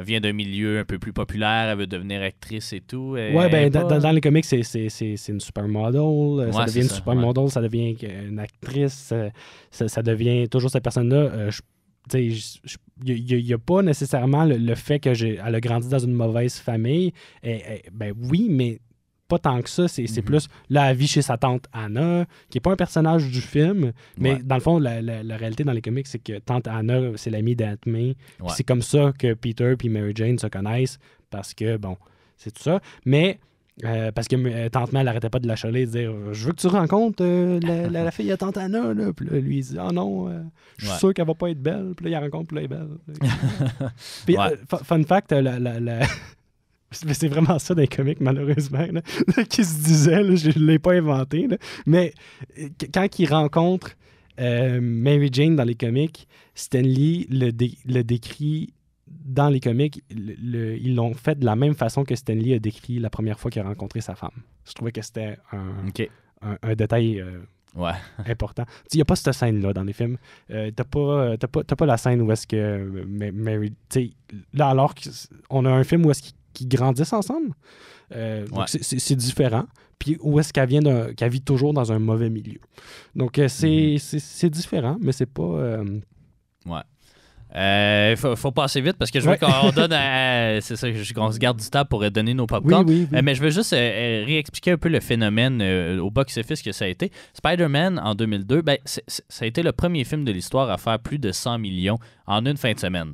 vient d'un milieu un peu plus populaire, elle veut devenir actrice et tout. Dans les comics, c'est une supermodel. Ça devient une supermodel, ça devient une actrice, ça devient toujours cette personne-là. Il n'y a pas nécessairement le fait qu'elle a grandi dans une mauvaise famille. Oui, mais pas tant que ça. C'est plus la vie chez sa tante Anna, qui n'est pas un personnage du film, mais dans le fond, la réalité dans les comics, c'est que tante Anna, c'est l'amie d'Aunt May. C'est comme ça que Peter et Mary Jane se connaissent, parce que, c'est tout ça. Mais... parce que Tante May, elle n'arrêtait pas de la chialer et de dire « Je veux que tu rencontres la fille à Tante Anna. » Puis là, lui, il dit « Oh non, je suis sûr qu'elle va pas être belle. » Puis là, il la rencontre, puis là, elle est belle. Puis, fun fact, c'est vraiment ça dans les comics, malheureusement, là, qui se disait, là, je ne l'ai pas inventé, là, mais quand il rencontre Mary Jane dans les comics, Stan Lee le décrit... Dans les comics, ils l'ont fait de la même façon que Stan Lee a décrit la première fois qu'il a rencontré sa femme. Je trouvais que c'était un détail important. Il n'y a pas cette scène-là dans les films. T'as pas la scène où est-ce que Mary... Là, alors qu'on a un film où est-ce qu'ils grandissent ensemble, donc c'est différent. Puis où est-ce qu'elle vit toujours dans un mauvais milieu. Donc c'est différent, mais c'est pas... Faut passer vite parce que je veux qu'on donne c'est ça, qu'on se garde du temps pour donner nos popcorn. Oui. Mais je veux juste réexpliquer un peu le phénomène au box-office que ça a été. Spider-Man en 2002, ça a été le premier film de l'histoire à faire plus de 100 millions en une fin de semaine.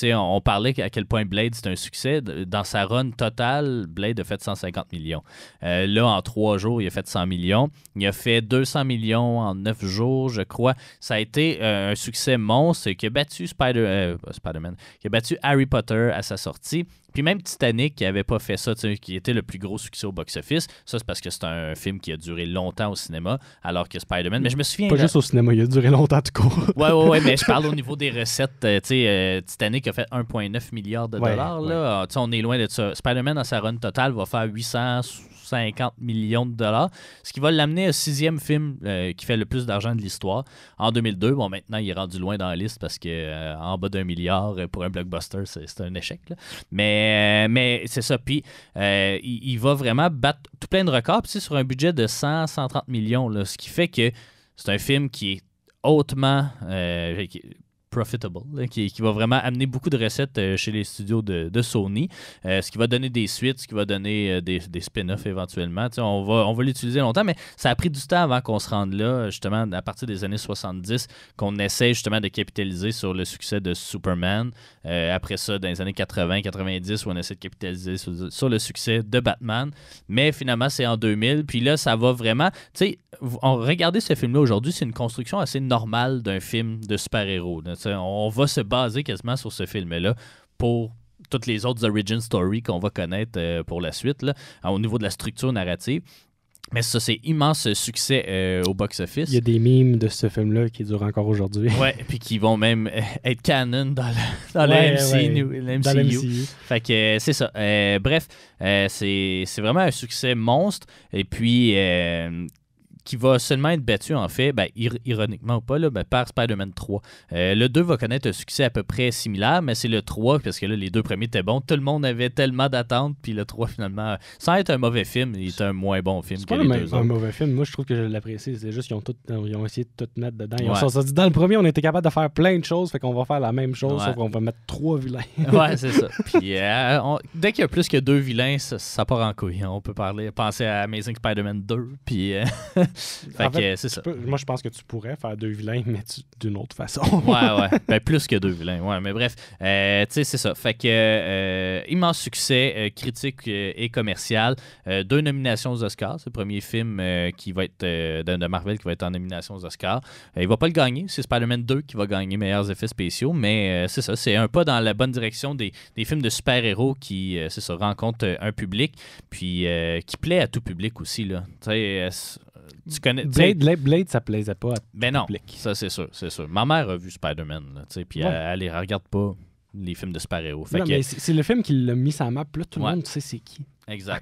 On parlait à quel point Blade c'est un succès. Dans sa run totale, Blade a fait 150 millions. Là, en 3 jours, il a fait 100 millions. Il a fait 200 millions en 9 jours, je crois. Ça a été un succès monstre qui a battu Spider-Man, qui a battu Harry Potter à sa sortie. Puis même Titanic, qui n'avait pas fait ça, qui était le plus gros succès au box-office, ça, c'est parce que c'est un film qui a duré longtemps au cinéma, alors que Spider-Man... Mais je me souviens... Pas juste au cinéma, il a duré longtemps tout court. Ouais, mais je parle au niveau des recettes. Titanic a fait 1,9 milliard de dollars. Là. On est loin de ça. Spider-Man, dans sa run totale, va faire 850 millions de dollars, ce qui va l'amener au 6e film qui fait le plus d'argent de l'histoire. En 2002, maintenant, il est rendu loin dans la liste parce que en bas d'1 milliard pour un blockbuster, c'est un échec. Là. Mais c'est ça. Puis, il va vraiment battre tout plein de records. Puis, sur un budget de 100-130 millions, là, ce qui fait que c'est un film qui est hautement profitable, là, qui va vraiment amener beaucoup de recettes chez les studios de Sony, ce qui va donner des suites, ce qui va donner des spin-offs éventuellement. On va l'utiliser longtemps, mais ça a pris du temps avant qu'on se rende là, justement, à partir des années 70, qu'on essaie justement de capitaliser sur le succès de Superman. Après ça, dans les années 80-90, où on essaie de capitaliser sur le succès de Batman. Mais finalement, c'est en 2000. Puis là, ça va vraiment... Tu sais, regardez ce film-là aujourd'hui, c'est une construction assez normale d'un film de super-héros. On va se baser quasiment sur ce film-là pour toutes les autres origin stories qu'on va connaître pour la suite, là, au niveau de la structure narrative. Mais ça, c'est immense succès au box-office. Il y a des memes de ce film-là qui durent encore aujourd'hui. Ouais, puis qui vont même être canon dans le MCU. Fait que c'est ça. Bref, c'est vraiment un succès monstre. Et puis, qui va seulement être battu, en fait, ironiquement ou pas, là, par Spider-Man 3. Le 2 va connaître un succès à peu près similaire, mais c'est le 3, parce que là, les deux premiers étaient bons. Tout le monde avait tellement d'attentes, puis le 3, finalement, sans être un mauvais film, il est un moins bon film que les deux autres. C'est pas un mauvais film. Moi, je trouve que je l'apprécie. C'est juste qu'ils ont essayé de tout mettre dedans. Dit, dans le premier, on était capable de faire plein de choses, fait qu'on va faire la même chose, sauf qu'on va mettre 3 vilains. Ouais, c'est ça. Puis dès qu'il y a plus que 2 vilains, ça part en couille. On peut penser à Amazing Spider-Man 2, puis... En fait, c'est ça. Moi, je pense que tu pourrais faire 2 vilains, mais d'une autre façon. ouais. Plus que 2 vilains. Ouais, mais bref, tu sais, c'est ça. Fait que immense succès critique et commercial. 2 nominations aux Oscars. C'est le premier film qui va être de Marvel qui va être en nomination aux Oscars. Il va pas le gagner. C'est Spider-Man 2 qui va gagner meilleurs effets spéciaux, mais c'est ça. C'est un pas dans la bonne direction des films de super-héros qui, c'est ça, rencontrent un public, puis qui plaît à tout public aussi, là. Tu sais, tu connais, Blade, ça plaisait pas à ben non, public. Ça c'est sûr. Ma mère a vu Spider-Man, puis elle les regarde pas, les films de super-héros. Mais c'est le film qui l'a mis sur la map, là, tout le monde sait c'est qui. Exact.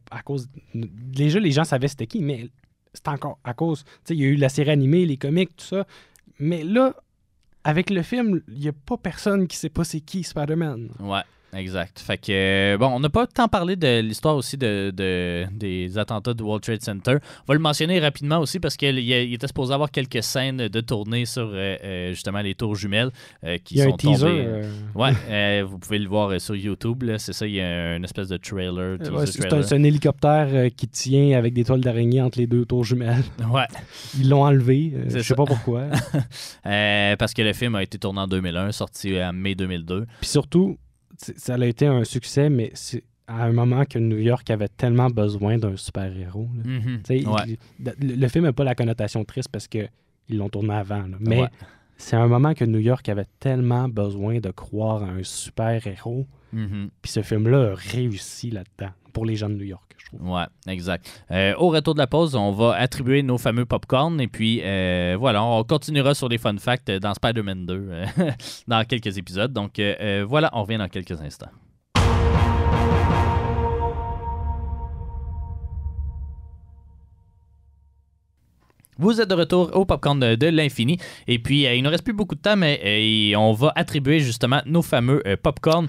À cause... Déjà, les gens savaient c'était qui, mais c'est encore à cause... Tu sais, il y a eu la série animée, les comics, tout ça, mais là, avec le film, il n'y a pas personne qui sait pas c'est qui Spider-Man. Ouais. Exact. Fait que, on n'a pas tant parlé de l'histoire aussi des attentats du World Trade Center. On va le mentionner rapidement aussi parce qu'il était supposé avoir quelques scènes de tournée sur justement les tours jumelles qui sont tombées. Vous pouvez le voir sur YouTube. Là. C'est ça, il y a une espèce de trailer. C'est un hélicoptère qui tient avec des toiles d'araignée entre les 2 tours jumelles. Ouais. Ils l'ont enlevé. Je sais pas pourquoi. Parce que le film a été tourné en 2001, sorti en mai 2002. Puis surtout, ça a été un succès, mais c'est à un moment que New York avait tellement besoin d'un super-héros. Le film n'a pas la connotation triste parce qu'ils l'ont tourné avant. Là. Mais c'est un moment que New York avait tellement besoin de croire à un super-héros. Puis ce film-là a réussi là-dedans pour les gens de New York, je trouve. Ouais, exact. Au retour de la pause, on va attribuer nos fameux popcorn et puis on continuera sur les fun facts dans Spider-Man 2 dans quelques épisodes. Donc on revient dans quelques instants. Vous êtes de retour au Popcorn de l'infini. Et puis, il ne nous reste plus beaucoup de temps, mais on va attribuer justement nos fameux popcorn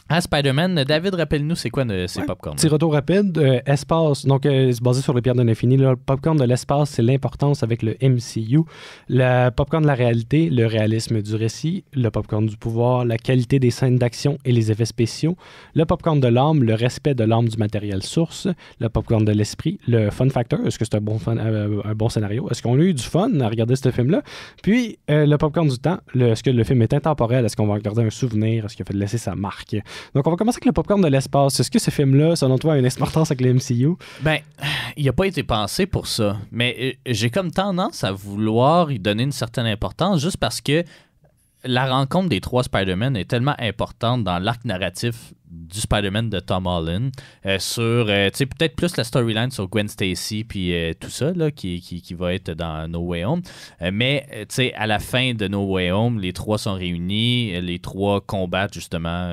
à Spider-Man. David, rappelle-nous, c'est quoi ces popcorn? Petit retour rapide. Espace, donc c'est basé sur les pierres de l'infini. Le popcorn de l'espace, c'est l'importance avec le MCU. Le popcorn de la réalité, le réalisme du récit. Le popcorn du pouvoir, la qualité des scènes d'action et les effets spéciaux. Le popcorn de l'âme, le respect de l'âme du matériel source. Le popcorn de l'esprit, le fun factor. Est-ce que c'est un bon scénario? Est-ce qu'on a eu du fun à regarder ce film-là? Puis, le popcorn du temps. Est-ce que le film est intemporel? Est-ce qu'on va regarder un souvenir? Est-ce qu'il a fait laisser sa marque? Donc, on va commencer avec le popcorn de l'espace. Est-ce que ce film-là, selon toi, a une importance avec le MCU? Ben, il n'a pas été pensé pour ça. Mais j'ai comme tendance à vouloir y donner une certaine importance juste parce que la rencontre des 3 Spider-Man est tellement importante dans l'arc narratif du Spider-Man de Tom Holland sur, peut-être plus la storyline sur Gwen Stacy puis tout ça, là, qui va être dans No Way Home. Mais, à la fin de No Way Home, les 3 sont réunis, les 3 combattent justement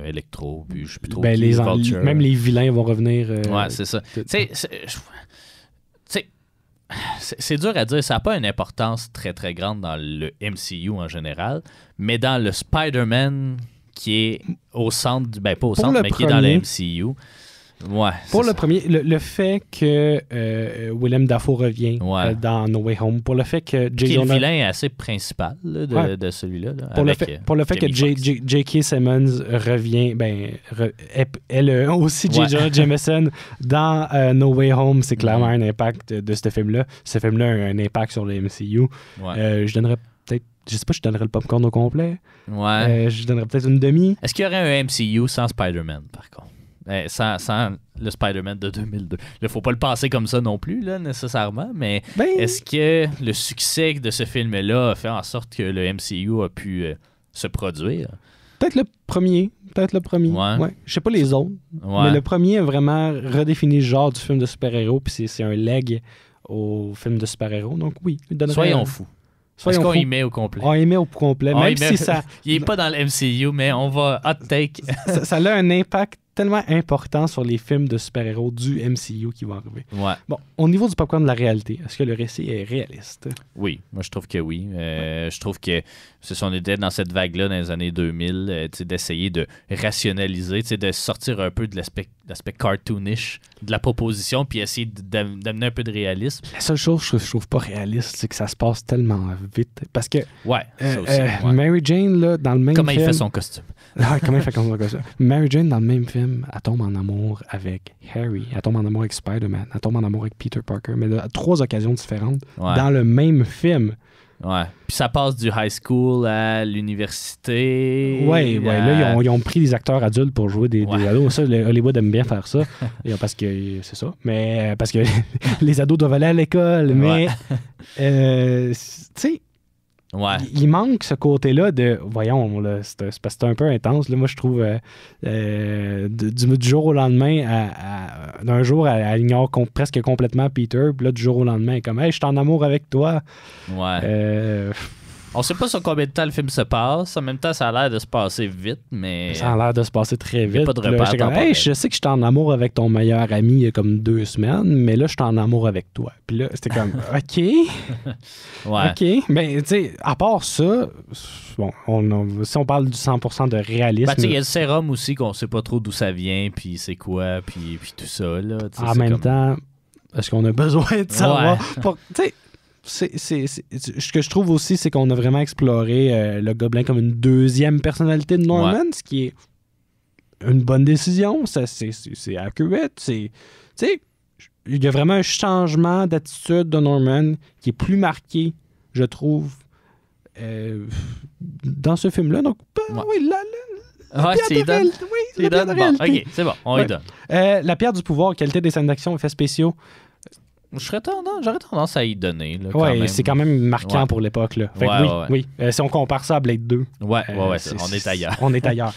Electro, puis je sais plus trop Vulture. Même les vilains vont revenir. Ouais, c'est ça. C'est dur à dire, ça n'a pas une importance très très grande dans le MCU en général, mais dans le Spider-Man qui est au centre, pas au centre, mais qui est dans le MCU. Ouais, pour le premier, le fait que Willem Dafoe revient dans No Way Home, pour le fait que J. Jonah... Le vilain est assez principal là, de celui-là. Là, pour le fait que J.K. Simmons revient, elle aussi J. Jonah Jameson dans No Way Home, c'est clairement un impact de ce film-là. Ce film-là a un impact sur le MCU. Je donnerais peut-être, je sais pas, je donnerais le popcorn au complet. Je donnerais peut-être une demi. Est-ce qu'il y aurait un MCU sans Spider-Man, par contre? Sans le Spider-Man de 2002. Il ne faut pas le penser comme ça non plus, là, nécessairement, mais est-ce que le succès de ce film-là a fait en sorte que le MCU a pu se produire? Peut-être le premier. Ouais. Je sais pas les autres. Ouais. Mais le premier a vraiment redéfini le genre du film de super-héros, puis c'est un leg au film de super-héros. Donc oui, soyons fous. Est-ce qu'on y met au complet? On y met au complet. Même si ça... Il est pas dans le MCU, mais on va hot take. ça a un impact tellement important sur les films de super-héros du MCU qui vont arriver. Ouais. Bon, au niveau du popcorn de la réalité, est-ce que le récit est réaliste? Oui, moi je trouve que oui. Je trouve que si on était dans cette vague-là dans les années 2000, d'essayer de rationaliser, de sortir un peu de l'aspect cartoonish de la proposition, puis essayer d'amener un peu de réalisme. La seule chose que je trouve pas réaliste, c'est que ça se passe tellement vite. Parce que ouais, ça aussi, ouais. Mary Jane, là, dans le même comment film... il fait son costume. Comment il fait son costume. Mary Jane, dans le même film, elle tombe en amour avec Harry, elle tombe en amour avec Spider-Man, elle tombe en amour avec Peter Parker, mais à 3 occasions différentes dans le même film. Ouais. Puis ça passe du high school à l'université. Ouais. Là, ils ont pris des acteurs adultes pour jouer des ados. Ça, Hollywood aime bien faire ça. Parce que c'est ça. Mais parce que les ados doivent aller à l'école. Mais, tu sais, il manque ce côté-là de. Voyons, là, c'est un peu intense. Là, moi, je trouve du jour au lendemain, d'un jour, elle ignore presque complètement Peter. Puis là, du jour au lendemain, elle est comme, hey, je suis en amour avec toi. Ouais. On sait pas sur combien de temps le film se passe. En même temps, ça a l'air de se passer vite, mais... Ça a l'air de se passer très vite. Pas de repère comme, hey, je sais que je suis en amour avec ton meilleur ami il y a comme 2 semaines, mais là, je suis en amour avec toi. Puis là, c'était comme, OK. Ouais. OK. Mais, tu sais, à part ça, bon, si on parle du 100% de réalisme... Il y a le sérum aussi qu'on sait pas trop d'où ça vient, puis c'est quoi, puis tout ça, là. En même temps, est-ce qu'on a besoin de savoir? Tu sais... ce que je trouve aussi, c'est qu'on a vraiment exploré le Gobelin comme une deuxième personnalité de Norman, ce qui est une bonne décision. C'est accurate. Il y a vraiment un changement d'attitude de Norman qui est plus marqué, je trouve, dans ce film-là. Donc, oui, c'est bon, OK, c'est bon, on y donne. La pierre du pouvoir, qualité des scènes d'action, effets spéciaux. J'aurais tendance à y donner. Oui, c'est quand même marquant pour l'époque. Là. Fait oui. Si on compare ça à Blade 2, on est ailleurs. On est ailleurs.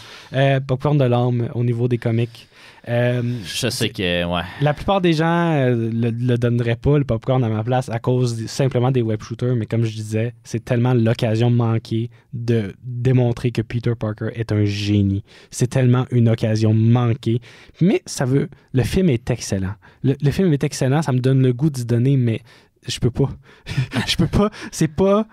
Popcorn de l'âme au niveau des comics. Je sais que, la plupart des gens le donneraient pas, le popcorn à ma place, à cause simplement des web shooters, mais comme je disais, c'est tellement l'occasion manquée de démontrer que Peter Parker est un génie. C'est tellement une occasion manquée. Mais le film est excellent. Le film est excellent, ça me donne le goût d'y donner, mais je peux pas. Je peux pas. C'est pas...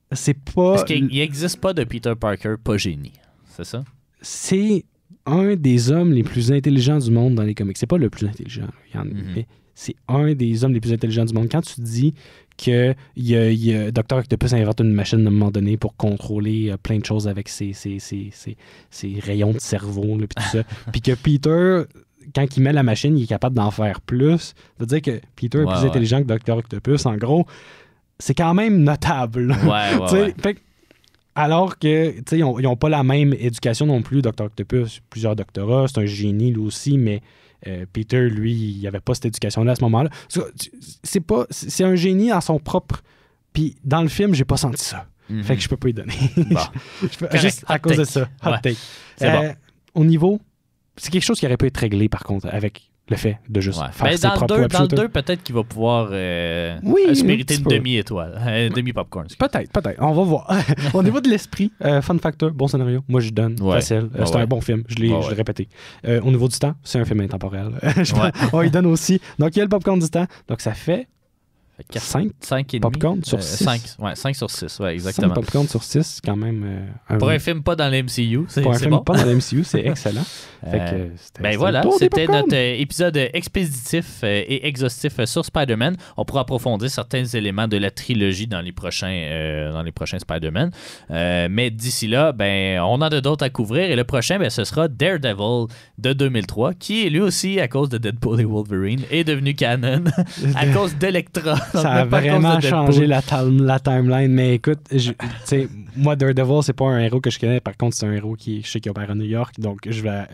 Parce qu'il n'existe pas de Peter Parker pas génie. C'est ça? C'est un des hommes les plus intelligents du monde dans les comics. C'est pas le plus intelligent, mais c'est un des hommes les plus intelligents du monde. Quand tu dis que Dr. Octopus a inventé une machine à un moment donné pour contrôler plein de choses avec ses rayons de cerveau, puis tout ça, puis que Peter, quand il met la machine, il est capable d'en faire plus, ça veut dire que Peter est plus intelligent que Dr. Octopus. En gros, c'est quand même notable. Fait que, alors que, tu sais, ils n'ont pas la même éducation non plus. Dr. Octopus, plusieurs doctorats, c'est un génie lui aussi, mais Peter, lui, il n'avait pas cette éducation-là à ce moment-là. C'est un génie dans son propre... Puis dans le film, j'ai pas senti ça. Fait que je peux pas y donner. Juste à cause de ça. Hot take. C'est bon. Au niveau... C'est quelque chose qui aurait pu être réglé, par contre, avec le fait de juste faire ses propres web shooters. Dans le 2, peut-être qu'il va pouvoir se mériter une demi-étoile, un demi-popcorn. Peut-être. On va voir. Au niveau de l'esprit, fun factor, bon scénario. Moi, je donne. Facile. C'est un bon film. Je l'ai répété. Au niveau du temps, c'est un film intemporel. On y donne aussi. Donc, il y a le popcorn du temps. Donc, ça fait 5 popcorn sur 6. 5 sur 6, exactement. 5 popcorn sur 6, quand même. Pour un film pas dans l'MCU, c'est bon. Pour un film pas dans l'MCU, c'est excellent. C'était notre épisode expéditif et exhaustif sur Spider-Man. On pourra approfondir certains éléments de la trilogie dans les prochains Spider-Man. Mais d'ici là, on en a d'autres à couvrir. Et le prochain, ce sera Daredevil de 2003, qui lui aussi, à cause de Deadpool et Wolverine, est devenu canon à cause d'Electra. Ça a vraiment changé la timeline, mais écoute, Moi, Daredevil, c'est pas un héros que je connais. Par contre, c'est un héros je sais qu'il opère à New York. Donc, je vais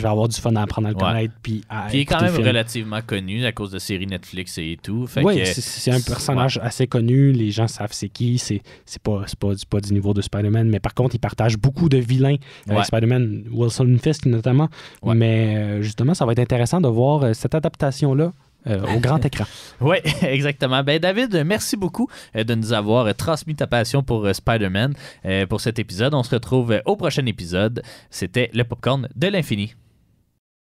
avoir du fun à apprendre à le connaître. Puis il est quand même relativement connu à cause de séries Netflix et tout. Oui, c'est un personnage assez connu. Les gens savent c'est qui. C'est pas du niveau de Spider-Man. Mais par contre, il partage beaucoup de vilains avec Spider-Man, Wilson Fisk notamment. Ouais. Mais justement, ça va être intéressant de voir cette adaptation-là au grand écran. Oui, exactement. Ben, David, merci beaucoup de nous avoir transmis ta passion pour Spider-Man pour cet épisode. On se retrouve au prochain épisode. C'était le Popcorn de l'Infini.